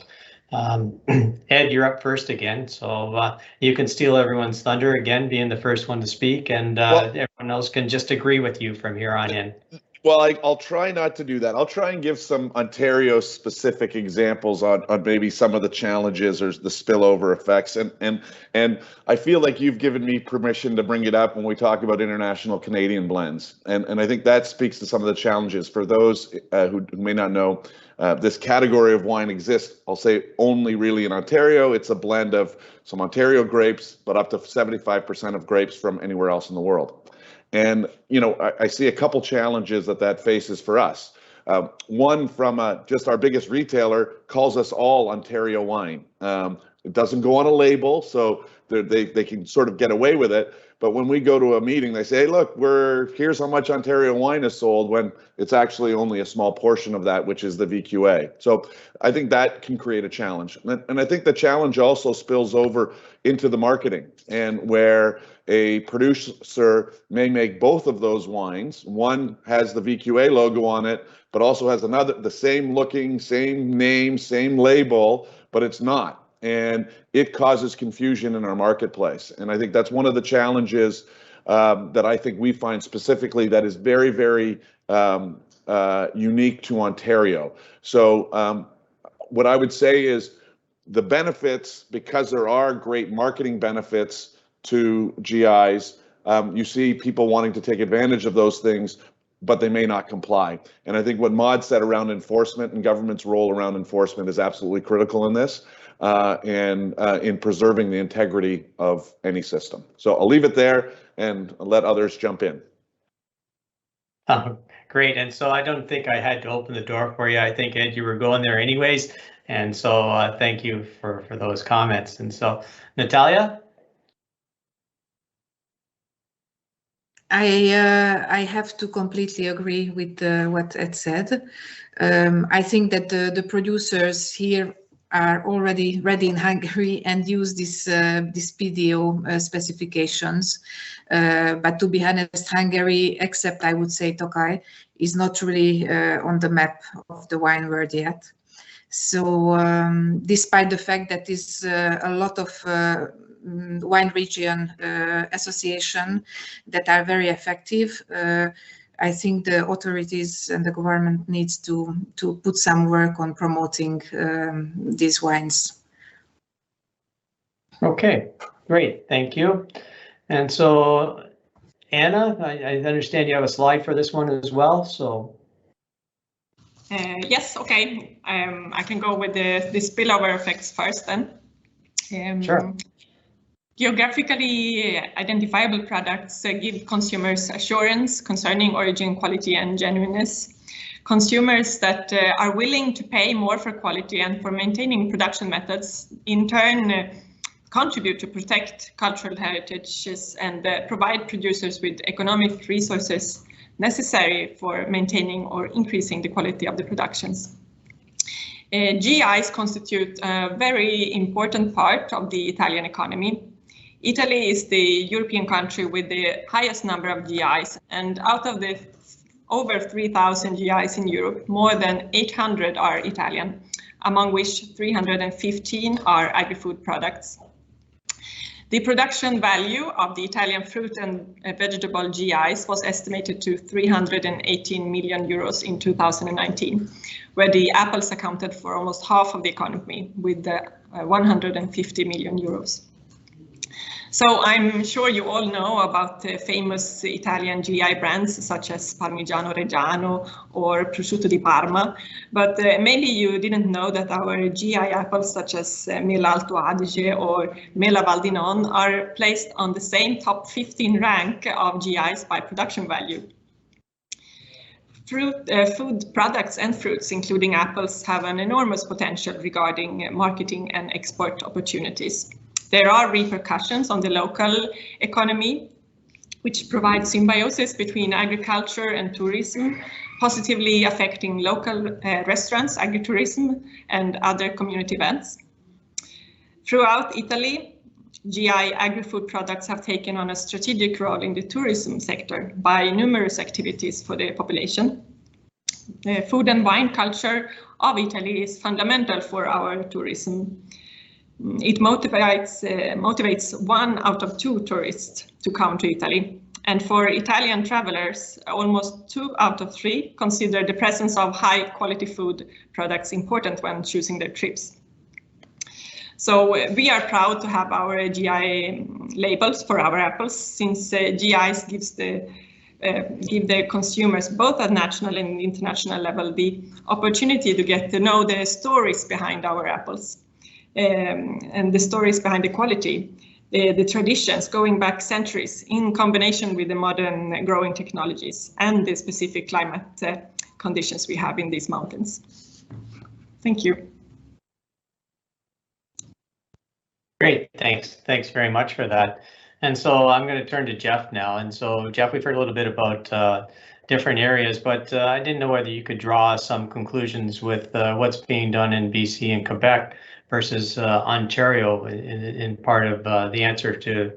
S1: Ed, you're up first again. So you can steal everyone's thunder again, being the first one to speak, and everyone else can just agree with you from here on in.
S9: Well, I'll try not to do that. I'll try and give some Ontario-specific examples on maybe some of the challenges or the spillover effects. And I feel like you've given me permission to bring it up when we talk about international Canadian blends. And I think that speaks to some of the challenges. For those who may not know, this category of wine exists, I'll say, only really in Ontario. It's a blend of some Ontario grapes, but up to 75% of grapes from anywhere else in the world. And, I see a couple challenges that faces for us. One from just our biggest retailer calls us all Ontario wine. It doesn't go on a label, so they can sort of get away with it. But when we go to a meeting, they say, hey, look, here's how much Ontario wine is sold, when it's actually only a small portion of that, which is the VQA. So I think that can create a challenge. And I think the challenge also spills over into the marketing, and where a producer may make both of those wines. One has the VQA logo on it, but also has the same looking, same name, same label, but it's not. And it causes confusion in our marketplace. And I think that's one of the challenges that I think we find specifically that is very, very unique to Ontario. So what I would say is the benefits, because there are great marketing benefits to GIs, you see people wanting to take advantage of those things, but they may not comply. And I think what Maud said around enforcement and government's role around enforcement is absolutely critical in this, and in preserving the integrity of any system. So I'll leave it there and let others jump in.
S1: Great. And so I don't think I had to open the door for you. I think, Ed, you were going there anyways. And so thank you for those comments. And so, Natalia?
S7: I have to completely agree with what Ed said. I think that the producers here are already ready in Hungary and use this PDO specifications. But to be honest, Hungary, except I would say Tokaj, is not really on the map of the wine world yet. So despite the fact that is a lot of wine region association that are very effective, I think the authorities and the government needs to put some work on promoting these wines.
S1: Okay, great, thank you. And so, Anna, I understand you have a slide for this one as well, so.
S8: Yes, okay. I can go with the spillover effects first then.
S1: Sure.
S8: Geographically identifiable products give consumers assurance concerning origin, quality, and genuineness. Consumers that are willing to pay more for quality and for maintaining production methods in turn contribute to protect cultural heritages and provide producers with economic resources necessary for maintaining or increasing the quality of the productions. GIs constitute a very important part of the Italian economy. Italy is the European country with the highest number of GIs, and out of the over 3,000 GIs in Europe, more than 800 are Italian, among which 315 are agri-food products. The production value of the Italian fruit and vegetable GIs was estimated to 318 million euros in 2019, where the apples accounted for almost half of the economy with 150 million euros. So I'm sure you all know about famous Italian GI brands such as Parmigiano Reggiano or Prosciutto di Parma, but maybe you didn't know that our GI apples such as Mela Alto Adige or Mela Val di Non are placed on the same top 15 rank of GIs by production value. Food products and fruits, including apples, have an enormous potential regarding marketing and export opportunities. There are repercussions on the local economy, which provides symbiosis between agriculture and tourism, positively affecting local restaurants, agritourism, and other community events. Throughout Italy, GI agri-food products have taken on a strategic role in the tourism sector by numerous activities for the population. The food and wine culture of Italy is fundamental for our tourism. It motivates 1 out of 2 tourists to come to Italy. And for Italian travelers, almost 2 out of 3 consider the presence of high quality food products important when choosing their trips. So we are proud to have our GI labels for our apples, since GIs give the consumers, both at national and international level, the opportunity to get to know the stories behind our apples. And the stories behind the quality, the traditions going back centuries in combination with the modern growing technologies and the specific climate conditions we have in these mountains. Thank you.
S1: Great, thanks. Thanks very much for that. And so I'm going to turn to Jeff now. And so Jeff, we've heard a little bit about different areas, but I didn't know whether you could draw some conclusions with what's being done in BC and Quebec versus Ontario in part of the answer to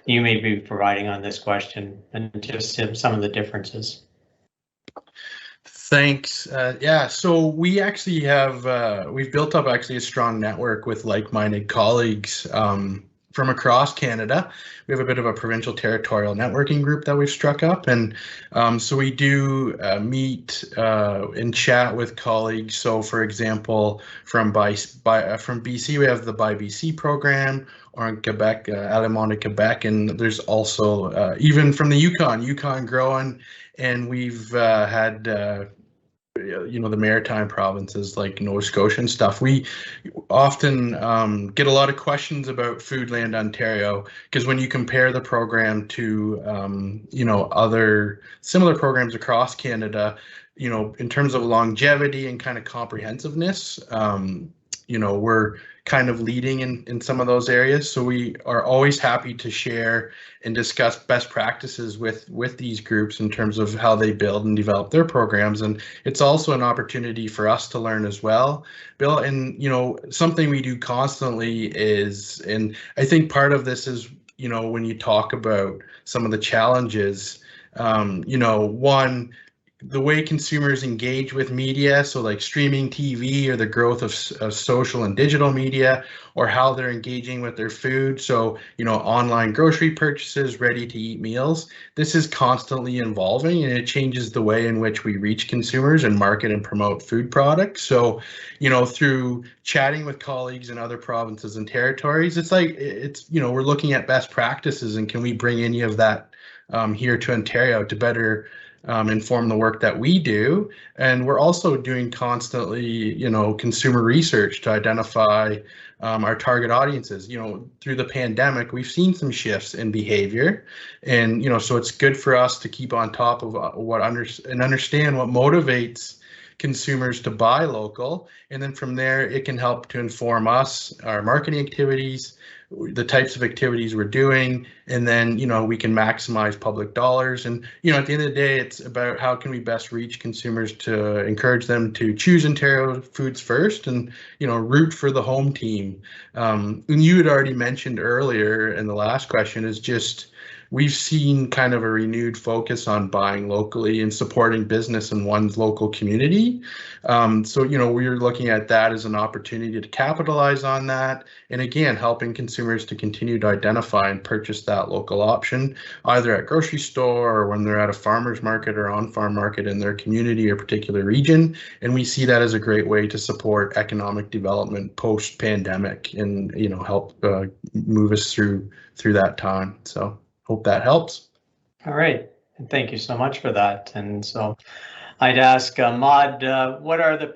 S1: you may be providing on this question, and just some of the differences.
S6: Thanks. Yeah, so we actually have, we've built up actually a strong network with like-minded colleagues from across Canada. We have a bit of a provincial territorial networking group that we've struck up, and so we do meet and chat with colleagues. So for example, from BC, we have the Buy BC program, or in Quebec, Aliments de Quebec, and there's also even from the Yukon Growing, and we've had you know, the maritime provinces like Nova Scotia and stuff. We often get a lot of questions about Foodland Ontario, because when you compare the program to you know, other similar programs across Canada, you know, in terms of longevity and kind of comprehensiveness, you know, we're kind of leading in some of those areas. So we are always happy to share and discuss best practices with these groups in terms of how they build and develop their programs. And it's also an opportunity for us to learn as well, Bill. And, you know, something we do constantly is, and I think part of this is, you know, when you talk about some of the challenges, you know, one, the way consumers engage with media, so like streaming TV or the growth of social and digital media, or how they're engaging with their food. So, you know, online grocery purchases, ready to eat meals, this is constantly evolving, and it changes the way in which we reach consumers and market and promote food products. So, you know, through chatting with colleagues in other provinces and territories, it's like, it's, you know, we're looking at best practices, and can we bring any of that here to Ontario to better inform the work that we do. And we're also doing constantly, you know, consumer research to identify our target audiences. You know, through the pandemic, we've seen some shifts in behavior, and, you know, so it's good for us to keep on top of understand what motivates consumers to buy local. And then from there, it can help to inform us, our marketing activities, the types of activities we're doing, and then, you know, we can maximize public dollars. And, you know, at the end of the day, it's about how can we best reach consumers to encourage them to choose Ontario foods first, and, you know, root for the home team. And you had already mentioned earlier in the last question is just, we've seen kind of a renewed focus on buying locally and supporting business in one's local community. So, you know, we're looking at that as an opportunity to capitalize on that. And again, helping consumers to continue to identify and purchase that local option, either at grocery store or when they're at a farmer's market or on-farm market in their community or particular region. And we see that as a great way to support economic development post-pandemic, and, you know, help move us through that time. So hope that helps.
S1: All right, and thank you so much for that. And so I'd ask Maud, what are the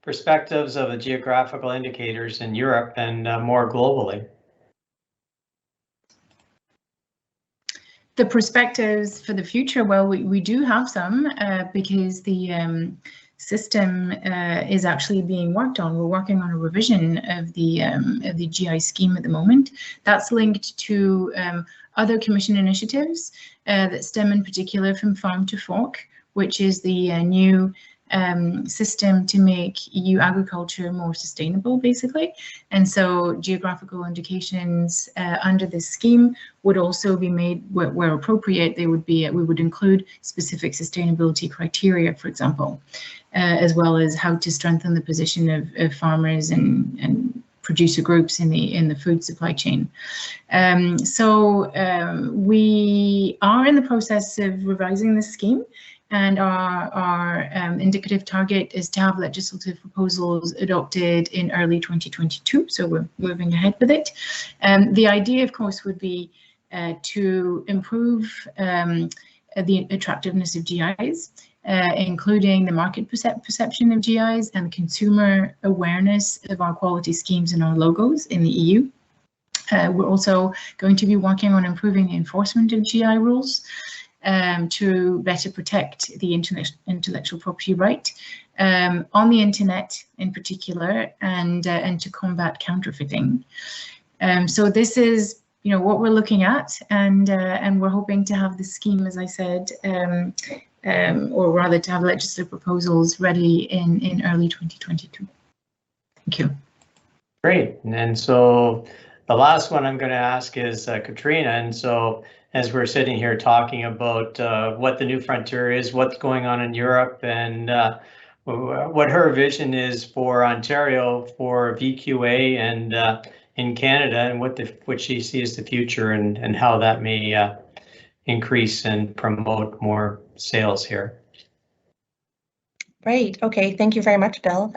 S1: perspectives of the geographical indicators in Europe and more globally?
S4: The perspectives for the future, well, we do have some because the system is actually being worked on. We're working on a revision of the GI scheme at the moment. That's linked to other Commission initiatives that stem in particular from Farm to Fork, which is the new system to make EU agriculture more sustainable, basically. And so geographical indications under this scheme would also be made where appropriate. They would be, we would include specific sustainability criteria, for example, as well as how to strengthen the position of farmers and producer groups in the food supply chain. So we are in the process of revising this scheme, and our indicative target is to have legislative proposals adopted in early 2022. So we're moving ahead with it. The idea, of course, would be to improve the attractiveness of GIs, including the market perception of GIs and consumer awareness of our quality schemes and our logos in the EU. We're also going to be working on improving the enforcement of GI rules to better protect the intellectual property right on the internet in particular, and to combat counterfeiting. So this is what we're looking at, and we're hoping to have the scheme, as I said, or rather to have legislative proposals ready in early 2022. Thank you.
S1: Great. And so the last one I'm going to ask is Katrina. And so as we're sitting here talking about what the new frontier is, what's going on in Europe, and what her vision is for Ontario, for VQA, and in Canada, and what she sees the future, and how that may increase and promote more sales here.
S5: Right. Okay. Thank you very much, Bill.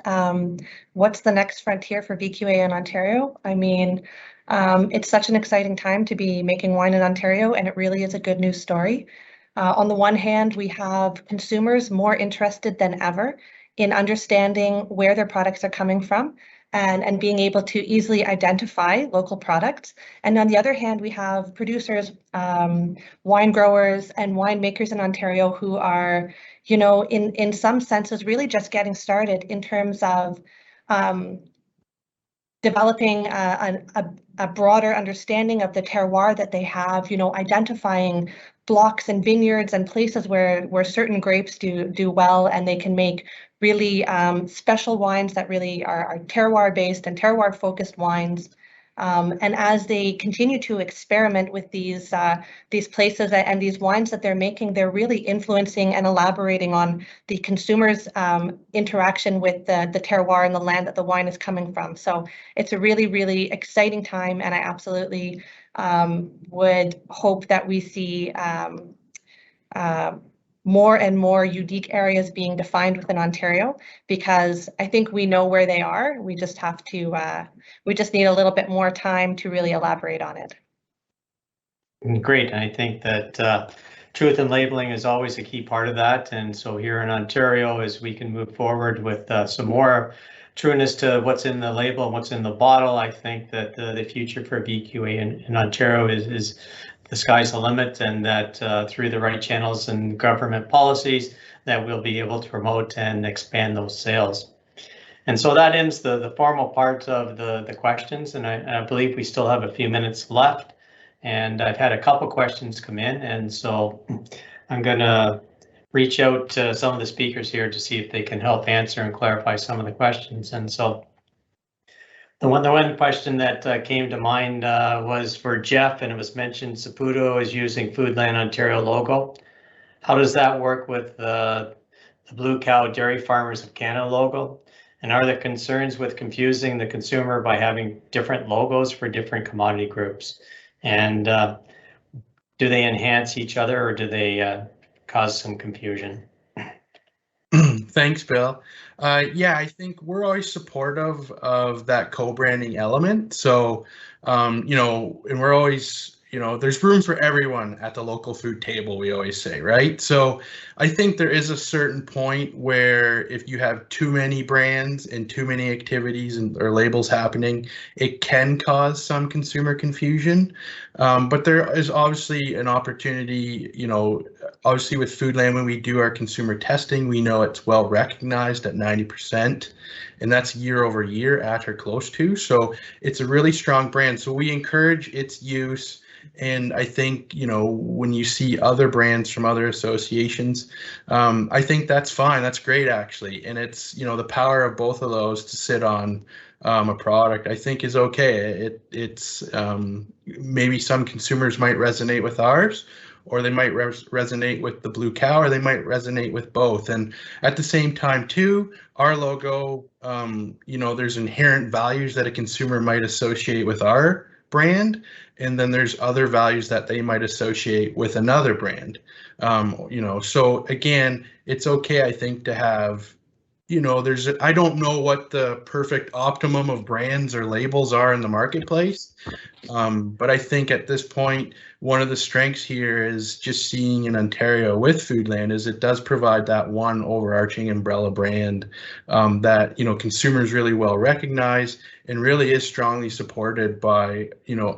S5: What's the next frontier for VQA in Ontario? I mean, it's such an exciting time to be making wine in Ontario, and it really is a good news story. On the one hand, we have consumers more interested than ever in understanding where their products are coming from and being able to easily identify local products. And on the other hand, we have producers, wine growers, and winemakers in Ontario who are, in some senses, really just getting started in terms of developing a broader understanding of the terroir that they have, identifying blocks and vineyards and places where certain grapes do well, and they can make really special wines that really are terroir based and terroir focused wines. And as they continue to experiment with these places and these wines that they're making, they're really influencing and elaborating on the consumer's interaction with the terroir and the land that the wine is coming from. So it's a really, really exciting time, and I absolutely would hope that we see more and more unique areas being defined within Ontario, because I think we know where they are. We just have to, we just need a little bit more time to really elaborate on it.
S1: Great. I think that truth in labeling is always a key part of that. And so here in Ontario, as we can move forward with some more trueness to what's in the label and what's in the bottle, I think that the future for VQA in Ontario is the sky's the limit, and that through the right channels and government policies, that we'll be able to promote and expand those sales. And so that ends the formal part of the questions, and I believe we still have a few minutes left. And I've had a couple questions come in, and so I'm going to reach out to some of the speakers here to see if they can help answer and clarify some of the questions. And so the one question that came to mind was for Jeff, and it was mentioned Saputo is using Foodland Ontario logo. How does that work with the Blue Cow Dairy Farmers of Canada logo? And are there concerns with confusing the consumer by having different logos for different commodity groups? And do they enhance each other, or do they cause some confusion?
S6: Thanks, Bill. Yeah, I think we're always supportive of that co-branding element. So, and we're always, there's room for everyone at the local food table, we always say, right? So I think there is a certain point where if you have too many brands and too many activities or labels happening, it can cause some consumer confusion. But there is obviously an opportunity, obviously with Foodland, when we do our consumer testing, we know it's well recognized at 90%, and that's year over year at or close to. So it's a really strong brand. So we encourage its use. And I think, when you see other brands from other associations, I think that's fine. That's great, actually. And it's, the power of both of those to sit on a product, I think, is okay. It's maybe some consumers might resonate with ours, or they might resonate with the Blue Cow, or they might resonate with both. And at the same time, too, our logo, there's inherent values that a consumer might associate with our brand, and then there's other values that they might associate with another brand. So again, it's okay, I think, to have, I don't know what the perfect optimum of brands or labels are in the marketplace, but I think at this point, one of the strengths here is just seeing in Ontario with Foodland is it does provide that one overarching umbrella brand that consumers really well recognize and really is strongly supported by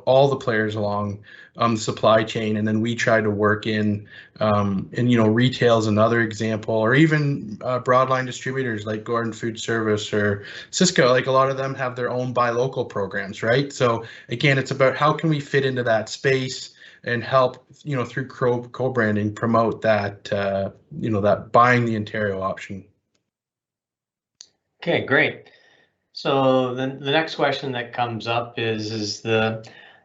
S6: all the players along the supply chain. And then we try to work in retail is another example, or even broadline distributors retailers like Gordon Food Service or Cisco, like a lot of them have their own buy local programs, right? So again, it's about how can we fit into that space and help, through co-branding promote that, that buying the Ontario option.
S1: Okay, great. So the next question that comes up is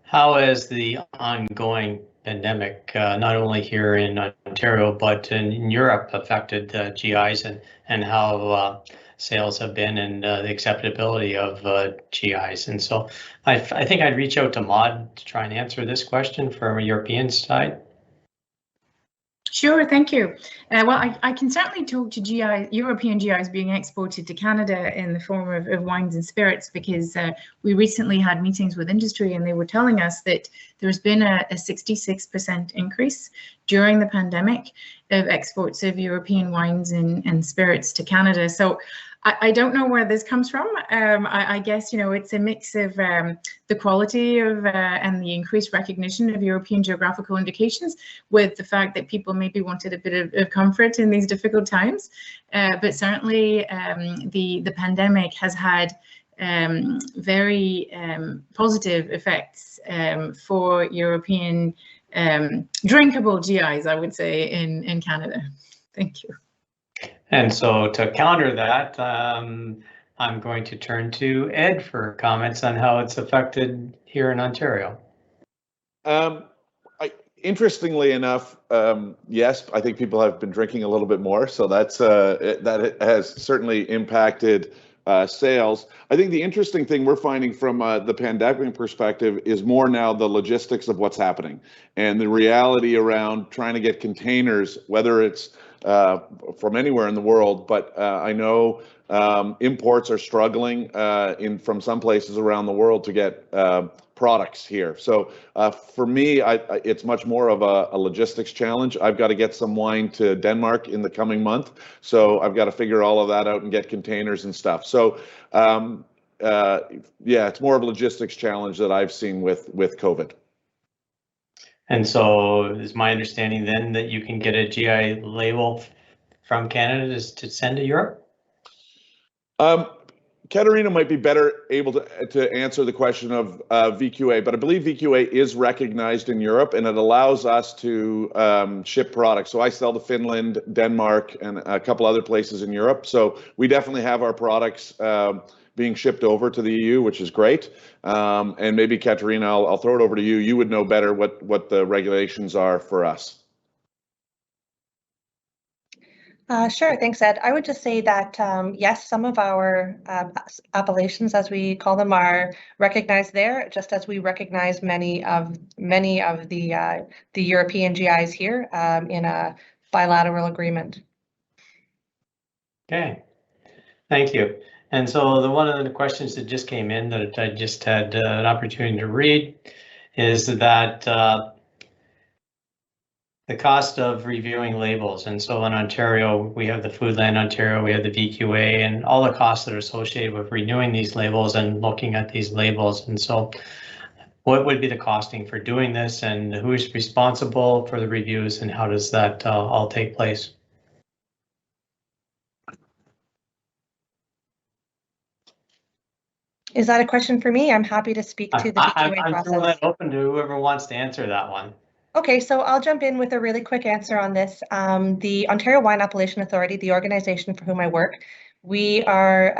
S1: how has the ongoing pandemic, not only here in Ontario, but in Europe, affected GIs and how sales have been and the acceptability of GIs? And so I think I'd reach out to Maud to try and answer this question from a European side.
S4: Sure, thank you. Well, I can certainly talk to European GIs being exported to Canada in the form of wines and spirits, because we recently had meetings with industry and they were telling us that there's been a 66% increase during the pandemic of exports of European wines and spirits to Canada. So I don't know where this comes from. I guess, it's a mix of the quality of and the increased recognition of European geographical indications, with the fact that people maybe wanted a bit of comfort in these difficult times. But certainly the pandemic has had very positive effects for European drinkable GIs, I would say, in Canada. Thank you.
S1: And so to counter that, I'm going to turn to Ed for comments on how it's affected here in Ontario.
S9: Interestingly enough, yes, I think people have been drinking a little bit more, so that has certainly impacted sales. I think the interesting thing we're finding from the pandemic perspective is more now the logistics of what's happening and the reality around trying to get containers, whether it's from anywhere in the world, but I know imports are struggling from some places around the world to get products here. So for me, it's much more of a logistics challenge. I've got to get some wine to Denmark in the coming month, so I've got to figure all of that out and get containers and stuff. So yeah, it's more of a logistics challenge that I've seen with COVID.
S1: And so is my understanding then that you can get a GI label from Canada to send to Europe?
S9: Katerina might be better able to answer the question of VQA, but I believe VQA is recognized in Europe and it allows us to ship products. So I sell to Finland, Denmark, and a couple other places in Europe. So we definitely have our products being shipped over to the EU, which is great. And maybe Katerina, I'll throw it over to you. You would know better what the regulations are for us.
S5: Sure, thanks, Ed. I would just say that yes, some of our appellations, as we call them, are recognized there, just as we recognize many of the European GIs here in a bilateral agreement.
S1: Okay, thank you. And so one of the questions that just came in that I just had an opportunity to read is that the cost of reviewing labels. And so in Ontario, we have the Foodland Ontario, we have the VQA, and all the costs that are associated with renewing these labels and looking at these labels. And so what would be the costing for doing this, and who's responsible for the reviews, and how does that all take place?
S5: Is that a question for me? I'm happy to speak to the VQA process.
S1: I'm throwing that open to whoever wants to answer that one.
S5: Okay, so I'll jump in with a really quick answer on this. The Ontario Wine Appellation Authority, the organization for whom I work, we are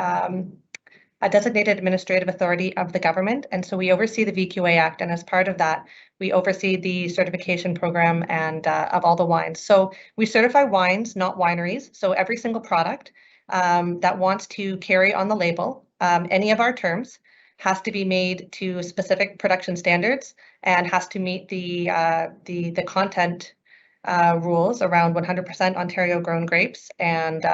S5: a designated administrative authority of the government, and so we oversee the VQA Act, and as part of that, we oversee the certification program and of all the wines. So we certify wines, not wineries, so every single product that wants to carry on the label any of our terms has to be made to specific production standards and has to meet the content rules around 100% Ontario grown grapes and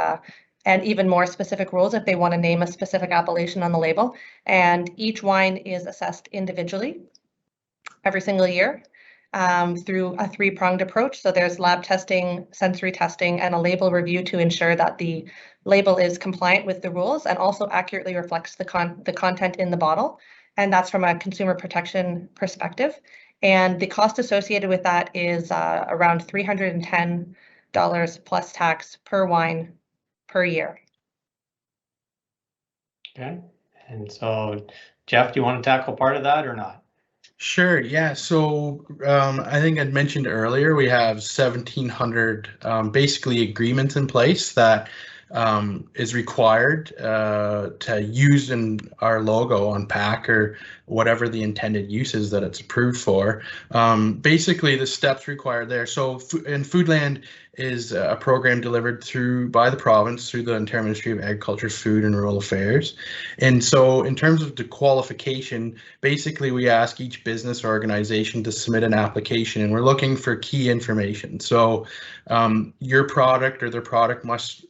S5: even more specific rules if they want to name a specific appellation on the label. And each wine is assessed individually every single year through a three-pronged approach. So there's lab testing, sensory testing, and a label review to ensure that the label is compliant with the rules and also accurately reflects the content in the bottle. And that's from a consumer protection perspective. And the cost associated with that is around $310 plus tax per wine per year.
S1: Okay, and so Jeff, do you want to tackle part of that or not?
S6: Sure, yeah. So I think I'd mentioned earlier, we have 1,700 basically agreements in place that is required to use in our logo on pack or whatever the intended use is that it's approved for. Basically, the steps required there. So in Foodland is a program delivered by the province through the Ontario Ministry of Agriculture, Food and Rural Affairs. And so in terms of the qualification, basically we ask each business or organization to submit an application, and we're looking for key information. So your product or their product must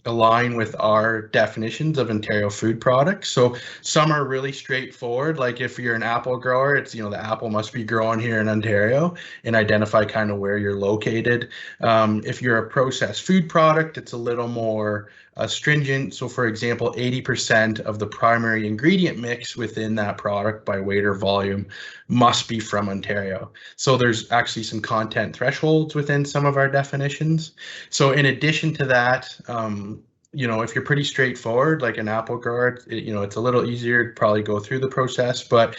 S6: align with our definitions of Ontario food products. So some are really straightforward, like if you're an apple grower, it's, the apple must be grown here in Ontario, and identify kind of where you're located. If you're a processed food product, it's a little more stringent. So for example, 80% of the primary ingredient mix within that product by weight or volume must be from Ontario. So there's actually some content thresholds within some of our definitions. So in addition to that, if you're pretty straightforward, like an apple grower, it's a little easier to probably go through the process. But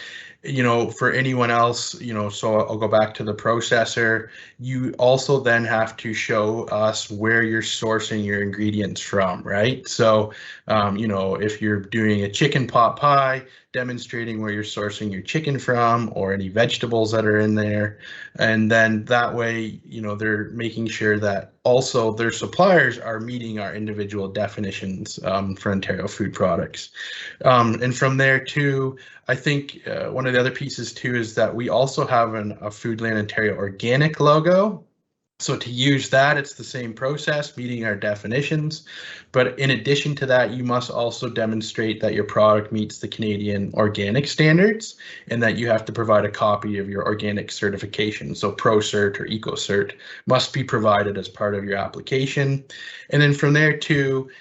S6: for anyone else, so I'll go back to the processor. You also then have to show us where you're sourcing your ingredients from, right? So, if you're doing a chicken pot pie, demonstrating where you're sourcing your chicken from or any vegetables that are in there. And then that way, they're making sure that also their suppliers are meeting our individual definitions for Ontario food products. And from there too, I think one of the other pieces too is that we also have a Foodland Ontario organic logo. So to use that, it's the same process, meeting our definitions. But in addition to that, you must also demonstrate that your product meets the Canadian organic standards, and that you have to provide a copy of your organic certification. So ProCert or EcoCert must be provided as part of your application. And then from there too,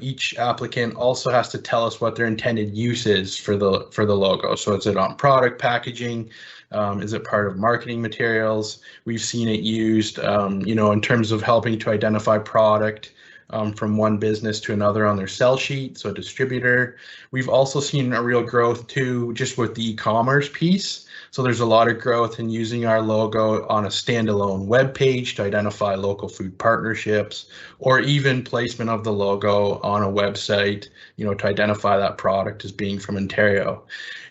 S6: each applicant also has to tell us what their intended use is for the logo. So is it on product packaging? Is it part of marketing materials? We've seen it used, in terms of helping to identify product from one business to another on their sell sheet, so a distributor. We've also seen a real growth too, just with the e-commerce piece. So there's a lot of growth in using our logo on a standalone web page to identify local food partnerships, or even placement of the logo on a website, to identify that product as being from Ontario.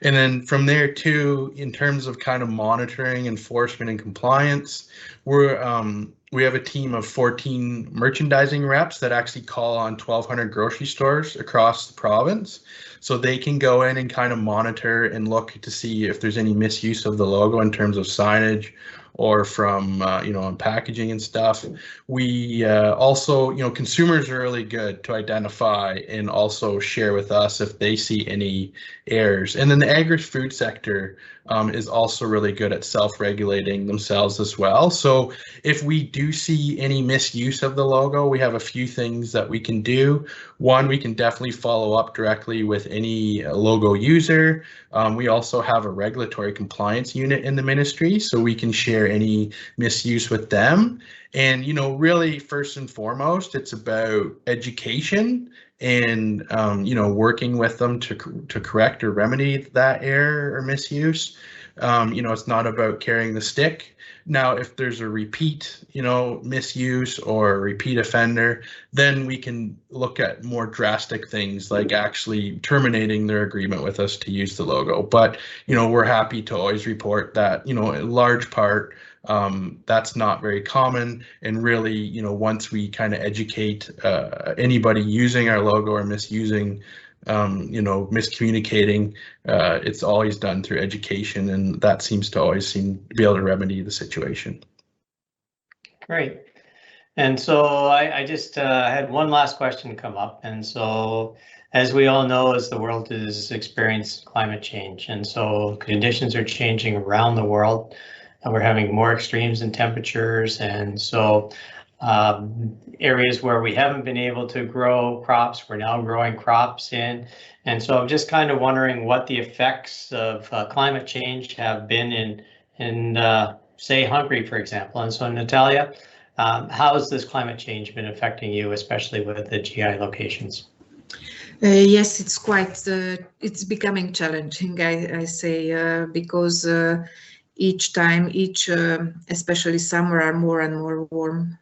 S6: And then from there too, in terms of kind of monitoring, enforcement, and compliance, we have a team of 14 merchandising reps that actually call on 1,200 grocery stores across the province. So they can go in and kind of monitor and look to see if there's any misuse of the logo in terms of signage or from, on packaging and stuff. We also, consumers are really good to identify and also share with us if they see any errors. And then the agri-food sector is also really good at self-regulating themselves as well. So if we do see any misuse of the logo, we have a few things that we can do. One, we can definitely follow up directly with any logo user. We also have a regulatory compliance unit in the ministry, so we can share any misuse with them. And, really first and foremost, it's about education and, working with them to correct or remedy that error or misuse. It's not about carrying the stick. Now, if there's a repeat, misuse or a repeat offender, then we can look at more drastic things like actually terminating their agreement with us to use the logo. But, we're happy to always report that, in large part, that's not very common. And really, once we kind of educate anybody using our logo or misusing, miscommunicating, it's always done through education, and that seems to be able to remedy the situation.
S1: Great. And so I just had one last question come up. And so, as we all know, as the world is experiencing climate change, and so conditions are changing around the world, and we're having more extremes in temperatures, and so areas where we haven't been able to grow crops, we're now growing crops in. And so I'm just kind of wondering what the effects of climate change have been in say, Hungary, for example. And so, Natalia, how has this climate change been affecting you, especially with the GI locations?
S7: Yes, it's quite, it's becoming challenging, I say, because each time, especially summer, are more and more warm.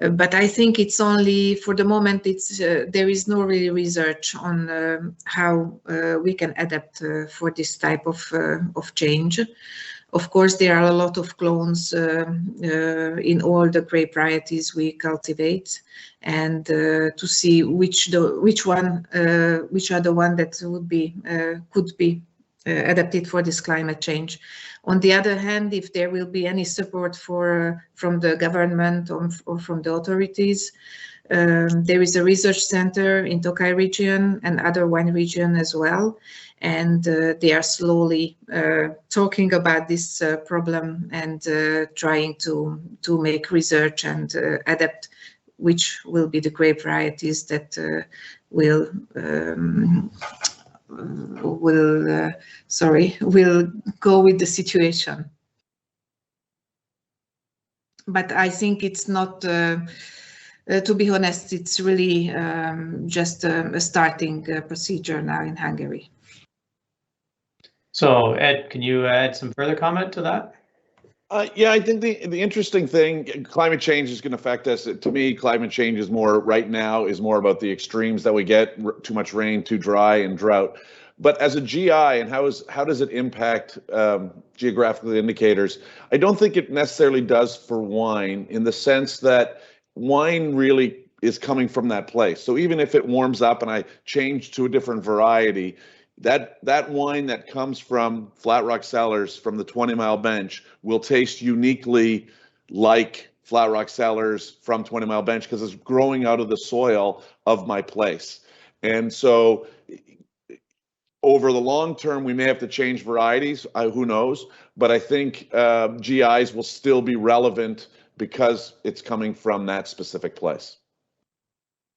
S7: But I think it's only, for the moment, there is no really research on how we can adapt for this type of change. Of course, there are a lot of clones in all the grape varieties we cultivate, and to see which are the one that could be adapted for this climate change. On the other hand, if there will be any support from the government or from the authorities, there is a research center in Tokaj region and other wine region as well, and they are slowly talking about this problem and trying to make research and adapt which will be the grape varieties that will go with the situation. But I think it's not, to be honest, it's really just a starting procedure now in Hungary.
S1: So Ed, can you add some further comment to that?
S9: Yeah, I think the interesting thing, climate change is going to affect us. To me, climate change is more about the extremes that we get, too much rain, too dry, and drought. But as a GI, and how does it impact geographical indicators? I don't think it necessarily does for wine, in the sense that wine really is coming from that place. So even if it warms up and I change to a different variety, that wine that comes from Flatrock Cellars, from the 20 Mile Bench, will taste uniquely like Flatrock Cellars from 20 Mile Bench, because it's growing out of the soil of my place. And so over the long term, we may have to change varieties, who knows, but I think GIs will still be relevant because it's coming from that specific place.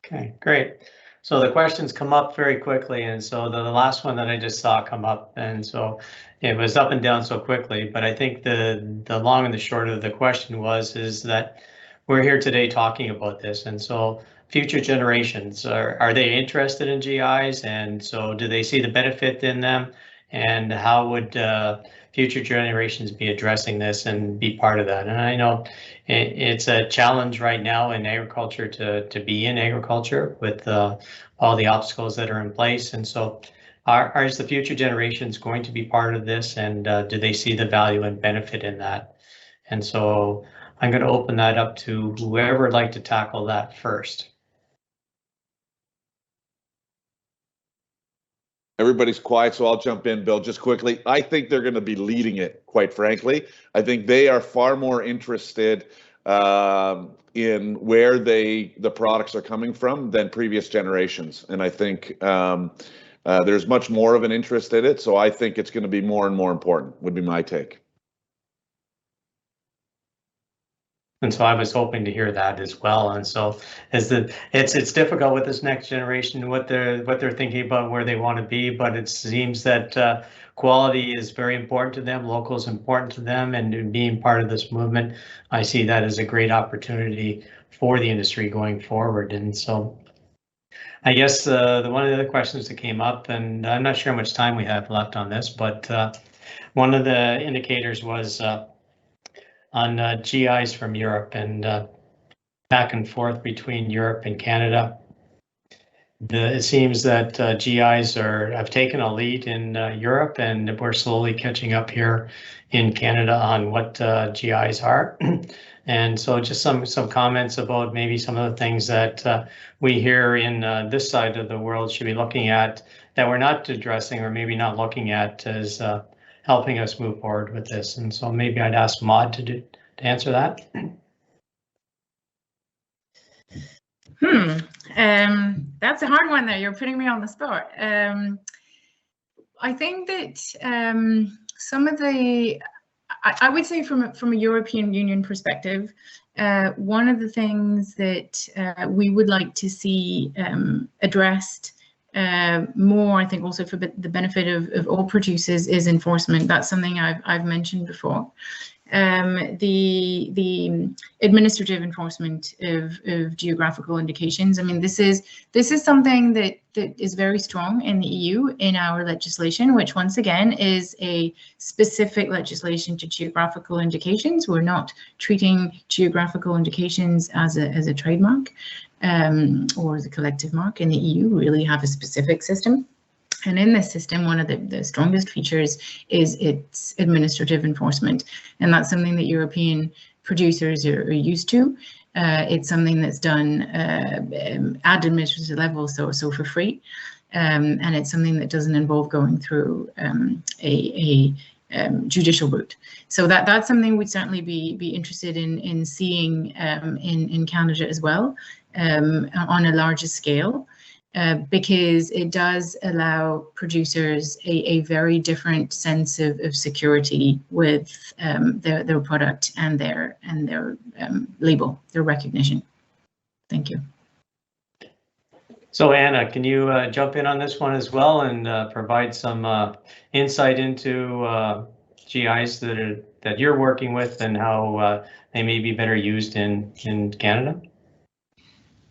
S1: Okay, great. So the questions come up very quickly, and so the last one that I just saw come up, and so it was up and down so quickly, but I think the long and the short of the question is that we're here today talking about this, and so future generations, are they interested in GIs, and so do they see the benefit in them, and how would future generations be addressing this and be part of that? And I know it's a challenge right now in agriculture to be in agriculture with all the obstacles that are in place, and so are the future generations going to be part of this, and do they see the value and benefit in that? And so I'm going to open that up to whoever would like to tackle that first.
S9: Everybody's quiet, so I'll jump in, Bill, just quickly. I think they're going to be leading it, quite frankly. I think they are far more interested in where the products are coming from than previous generations. And I think there's much more of an interest in it, so I think it's going to be more and more important, would be my take.
S1: And so I was hoping to hear that as well. And so it's difficult with this next generation, what they're thinking about, where they want to be, but it seems that quality is very important to them, local is important to them, and being part of this movement, I see that as a great opportunity for the industry going forward. And so I guess one of the other questions that came up, and I'm not sure how much time we have left on this, but one of the indicators was on GIs from Europe, and back and forth between Europe and Canada. It seems that GIs have taken a lead in Europe, and we're slowly catching up here in Canada on what GIs are. And so just some comments about maybe some of the things that we here in this side of the world should be looking at that we're not addressing, or maybe not looking at as helping us move forward with this. And so maybe I'd ask Maud to answer that.
S4: That's a hard one there. You're putting me on the spot. I think that some of the, I would say from a European Union perspective, one of the things that we would like to see addressed more, I think also for the benefit of all producers, is enforcement. That's something I've mentioned before. The administrative enforcement of geographical indications. I mean, this is something that is very strong in the EU in our legislation, which once again is a specific legislation to geographical indications. We're not treating geographical indications as a trademark or as a collective mark. In the EU, we really have a specific system. And in this system, one of the strongest features is its administrative enforcement. And that's something that European producers are used to. It's something that's done at administrative level, so for free. And it's something that doesn't involve going through a judicial route. So that's something we'd certainly be interested in seeing in Canada as well, on a larger scale. Because it does allow producers a very different sense of security with their product and their label, their recognition. Thank you.
S1: So Anna, can you jump in on this one as well and provide some insight into GIs that you're working with and how they may be better used in Canada?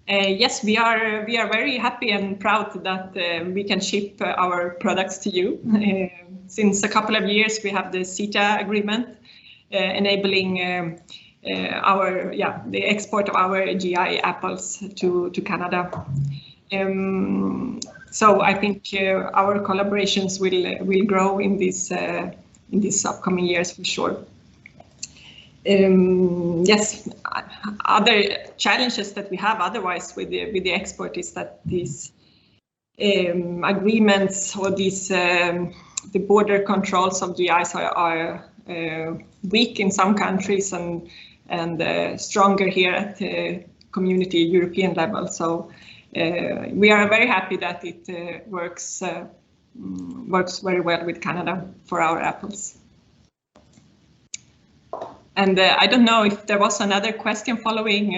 S8: Yes, we are very happy and proud that we can ship our products to you. Since a couple of years, we have the CETA agreement enabling the export of our GI apples to Canada. So I think our collaborations will grow in this upcoming years for sure. Yes, other challenges that we have otherwise with the export is that these agreements or these the border controls of GIs are weak in some countries and stronger here at the community European level. So we are very happy that it works very well with Canada for our apples. And I don't know if there was another question following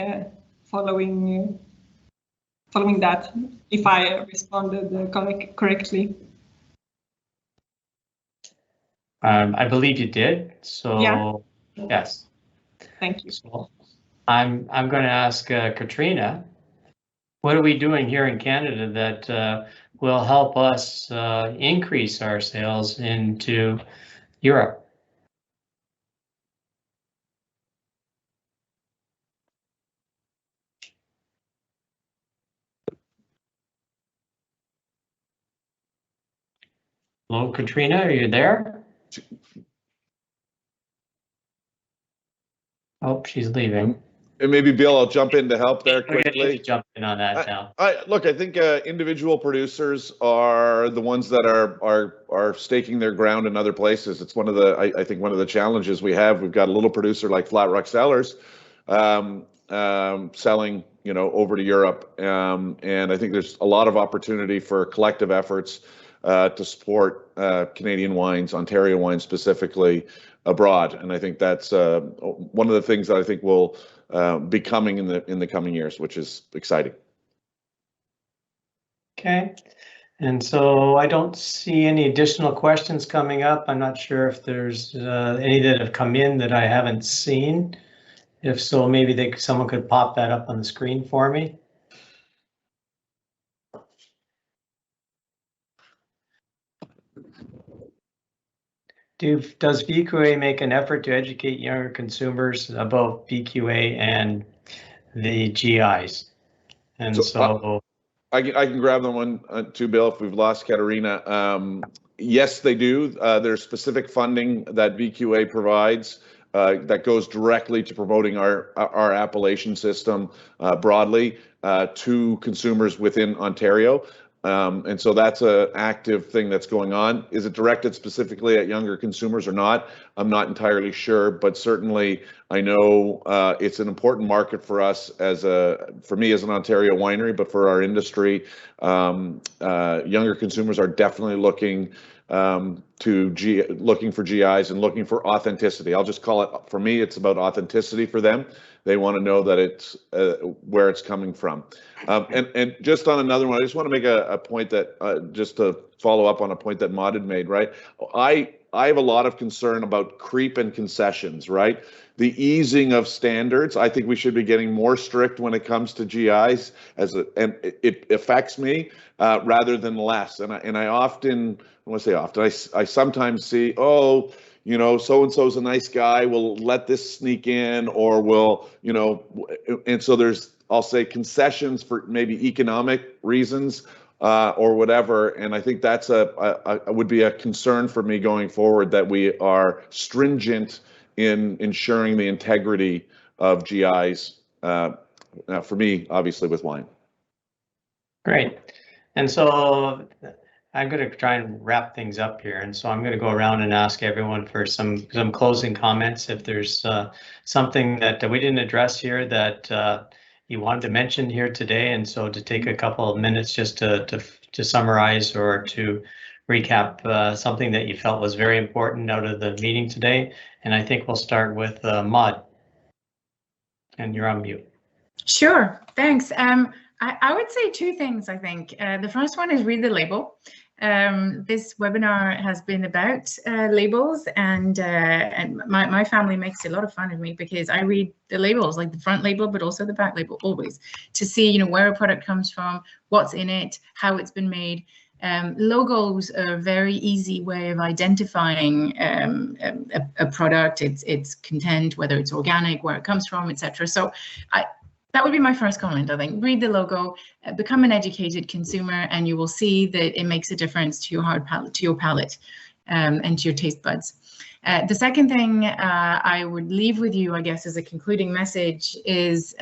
S8: that, if I responded correctly.
S1: I believe you did. So yeah. Yes.
S8: Thank you.
S1: So I'm going to ask Katrina, what are we doing here in Canada that will help us increase our sales into Europe? Hello, Katrina, are you there? Oh, she's leaving.
S9: And maybe Bill, I'll jump in to help there quickly.
S1: Jump in on that now.
S9: Look, I think individual producers are the ones that are staking their ground in other places. It's one of the I think one of the challenges we have. We've got a little producer like Flat Rock Cellars selling, over to Europe, and I think there's a lot of opportunity for collective efforts to support Canadian wines, Ontario wines specifically, abroad. And I think that's one of the things that I think will be coming in the coming years, which is exciting.
S1: Okay, and so I don't see any additional questions coming up. I'm not sure if there's any that have come in that I haven't seen. If so, maybe someone could pop that up on the screen for me. Does VQA make an effort to educate younger consumers about VQA and the GIs? And so
S9: I can grab the one too, Bill, if we've lost Katerina. Yes, they do. There's specific funding that VQA provides that goes directly to promoting our appellation system broadly to consumers within Ontario. And so that's an active thing that's going on. Is it directed specifically at younger consumers or not? I'm not entirely sure, but certainly I know it's an important market for us for me as an Ontario winery, but for our industry, younger consumers are definitely looking looking for GIs and looking for authenticity. I'll just call it, for me, it's about authenticity for them. They want to know that it's where it's coming from. And just on another one, I just want to make a point that just to follow up on a point that Maud had made, right? I have a lot of concern about creep and concessions, right? The easing of standards. I think we should be getting more strict when it comes to GIs, and it affects me rather than less. And I often, I want to say often, I sometimes see, oh, you know, so-and-so's a nice guy, we'll let this sneak in, or we'll, you know, and so there's, I'll say, concessions for maybe economic reasons or whatever. And I think that's would be a concern for me going forward, that we are stringent in ensuring the integrity of GIs, for me, obviously, with wine.
S1: Great. And so I'm going to try and wrap things up here. And so I'm going to go around and ask everyone for some closing comments. If there's something that we didn't address here that you wanted to mention here today, and so to take a couple of minutes just to summarize or to recap something that you felt was very important out of the meeting today. And I think we'll start with Maud. And you're on mute.
S4: Sure, thanks. I would say two things, I think. The first one is read the label. This webinar has been about labels, and my family makes a lot of fun of me because I read the labels, like the front label, but also the back label, always, to see, you know, where a product comes from, what's in it, how it's been made. Logos are a very easy way of identifying a product, its content, whether it's organic, where it comes from, etc. So that would be my first comment, I think. Read the logo, become an educated consumer, and you will see that it makes a difference to your palate, and to your taste buds. The second thing I would leave with you, I guess, as a concluding message is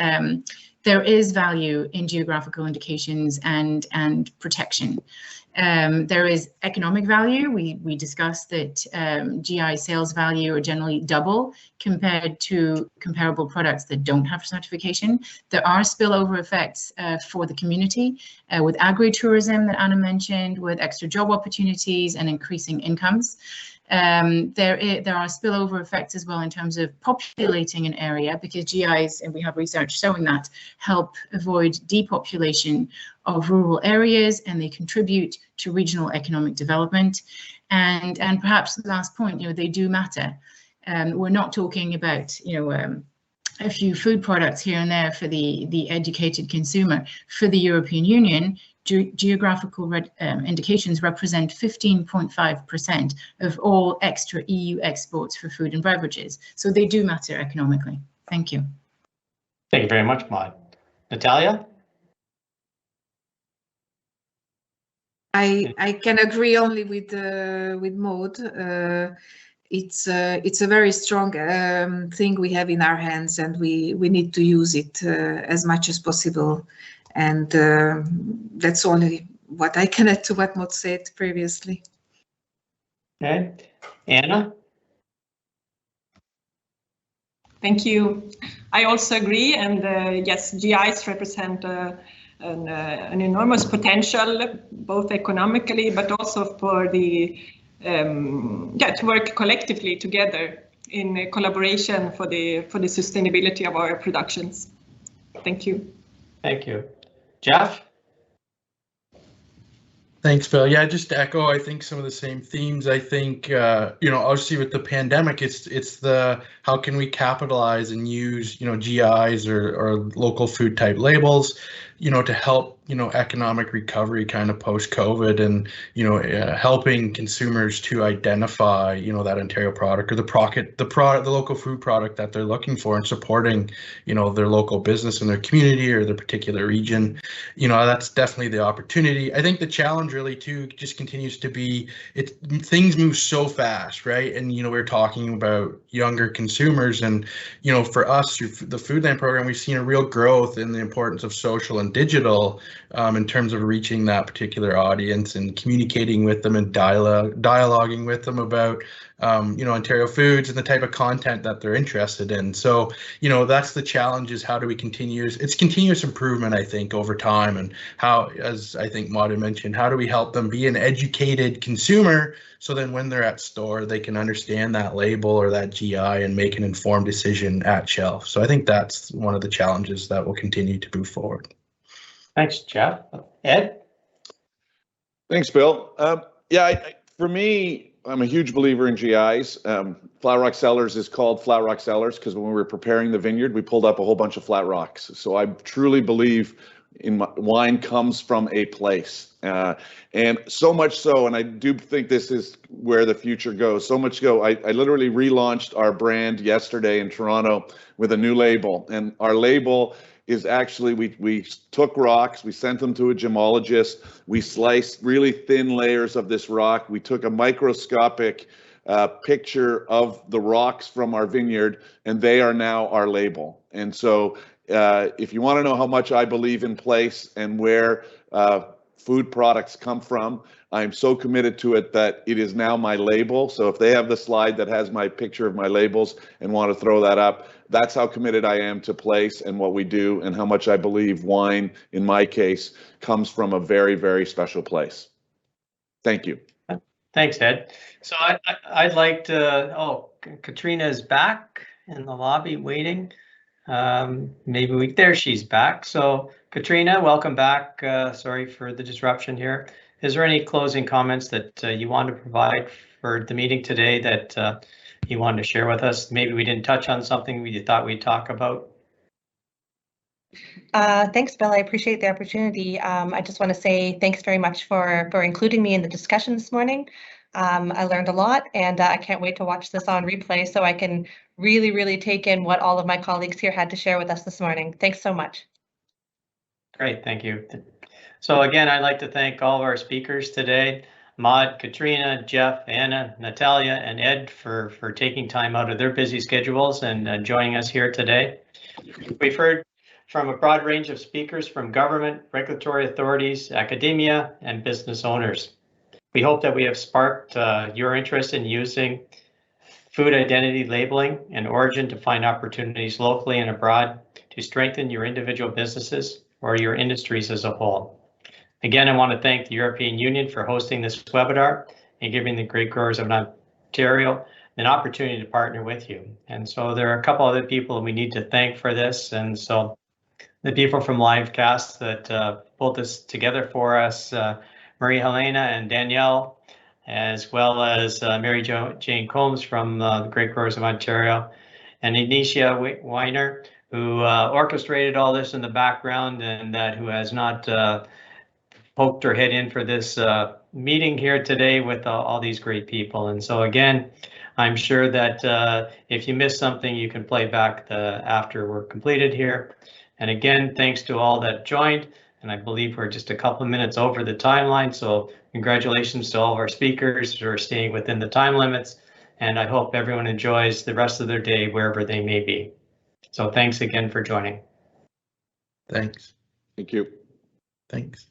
S4: there is value in geographical indications and protection. There is economic value. We discussed that GI sales value are generally double compared to comparable products that don't have certification. There are spillover effects for the community with agri-tourism that Anna mentioned, with extra job opportunities and increasing incomes. There are spillover effects as well in terms of populating an area, because GIs, and we have research showing that, help avoid depopulation of rural areas, and they contribute to regional economic development. And perhaps the last point, you know, they do matter. We're not talking about, you know, a few food products here and there for the educated consumer. For the European Union, geographical indications represent 15.5% of all extra EU exports for food and beverages. So they do matter economically. Thank you.
S1: Thank you very much, Maud. Natalia?
S7: I can agree only with Maud. It's a very strong thing we have in our hands, and we need to use it as much as possible. And that's only what I can add to what Maud said previously.
S1: Okay, Anna?
S8: Thank you. I also agree, and yes, GIs represent an enormous potential, both economically, but also for the to work collectively together in collaboration for the sustainability of our productions. Thank you.
S1: Thank you. Jeff?
S6: Thanks, Bill. Yeah, just to echo, I think some of the same themes. I think, you know, obviously with the pandemic, it's the how can we capitalize and use, you know, GIs or local food type labels, you know, to help, you know, economic recovery kind of post-COVID, and, you know, helping consumers to identify, you know, that Ontario product or the local food product that they're looking for, and supporting, you know, their local business in their community or their particular region. You know, that's definitely the opportunity. I think the challenge really too just continues to be things move so fast, right? And, you know, we're talking about younger consumers, and, you know, for us through the Foodland program, we've seen a real growth in the importance of social and digital, in terms of reaching that particular audience and communicating with them and dialoguing with them about Ontario foods and the type of content that they're interested in. So that's the challenge, is how do we it's continuous improvement, I think, over time, and how, as I think Maude mentioned, how do we help them be an educated consumer, so then when they're at store, they can understand that label or that GI and make an informed decision at shelf. So I think that's one of the challenges that will continue to move forward.
S1: Thanks, Jeff. Ed?
S9: Thanks, Bill. For me, I'm a huge believer in GIs. Flat Rock Cellars is called Flat Rock Cellars because when we were preparing the vineyard, we pulled up a whole bunch of flat rocks. So I truly believe wine comes from a place, and so much so, and I do think this is where the future goes. So much go. I literally relaunched our brand yesterday in Toronto with a new label, and our label is actually, we took rocks, we sent them to a gemologist, we sliced really thin layers of this rock, we took a microscopic picture of the rocks from our vineyard, and they are now our label. And so if you want to know how much I believe in place and where food products come from, I'm so committed to it that it is now my label. So if they have the slide that has my picture of my labels and want to throw that up, that's how committed I am to place and what we do, and how much I believe wine, in my case, comes from a very, very special place. Thank you.
S1: Thanks, Ed. So I'd like to, Katrina is back in the lobby waiting. There she's back. So Katrina, welcome back. Sorry for the disruption here. Is there any closing comments that you want to provide for the meeting today that you wanted to share with us? Maybe we didn't touch on something we thought we'd talk about.
S5: Thanks, Bill. I appreciate the opportunity. I just want to say thanks very much for including me in the discussion this morning. I learned a lot, and I can't wait to watch this on replay so I can really, really take in what all of my colleagues here had to share with us this morning. Thanks so much.
S1: Great, thank you. So again, I'd like to thank all of our speakers today, Maude, Katrina, Jeff, Anna, Natalia, and Ed for taking time out of their busy schedules and joining us here today. We've heard from a broad range of speakers from government, regulatory authorities, academia, and business owners. We hope that we have sparked your interest in using food identity labeling and origin to find opportunities locally and abroad to strengthen your individual businesses or your industries as a whole. Again, I want to thank the European Union for hosting this webinar and giving the Grape Growers of Ontario an opportunity to partner with you. And so there are a couple other people we need to thank for this. And so the people from Livecast that pulled this together for us, Maria Helena and Danielle, as well as Mary Jane Combs from the Grape Growers of Ontario, and Ignitia Weiner, who orchestrated all this in the background and who has not poked her head in for this meeting here today with all these great people. And so again, I'm sure that if you missed something, you can play back after we're completed here. And again, thanks to all that joined. And I believe we're just a couple of minutes over the timeline. So congratulations to all of our speakers who are staying within the time limits. And I hope everyone enjoys the rest of their day wherever they may be. So thanks again for joining.
S6: Thanks.
S9: Thank you.
S6: Thanks.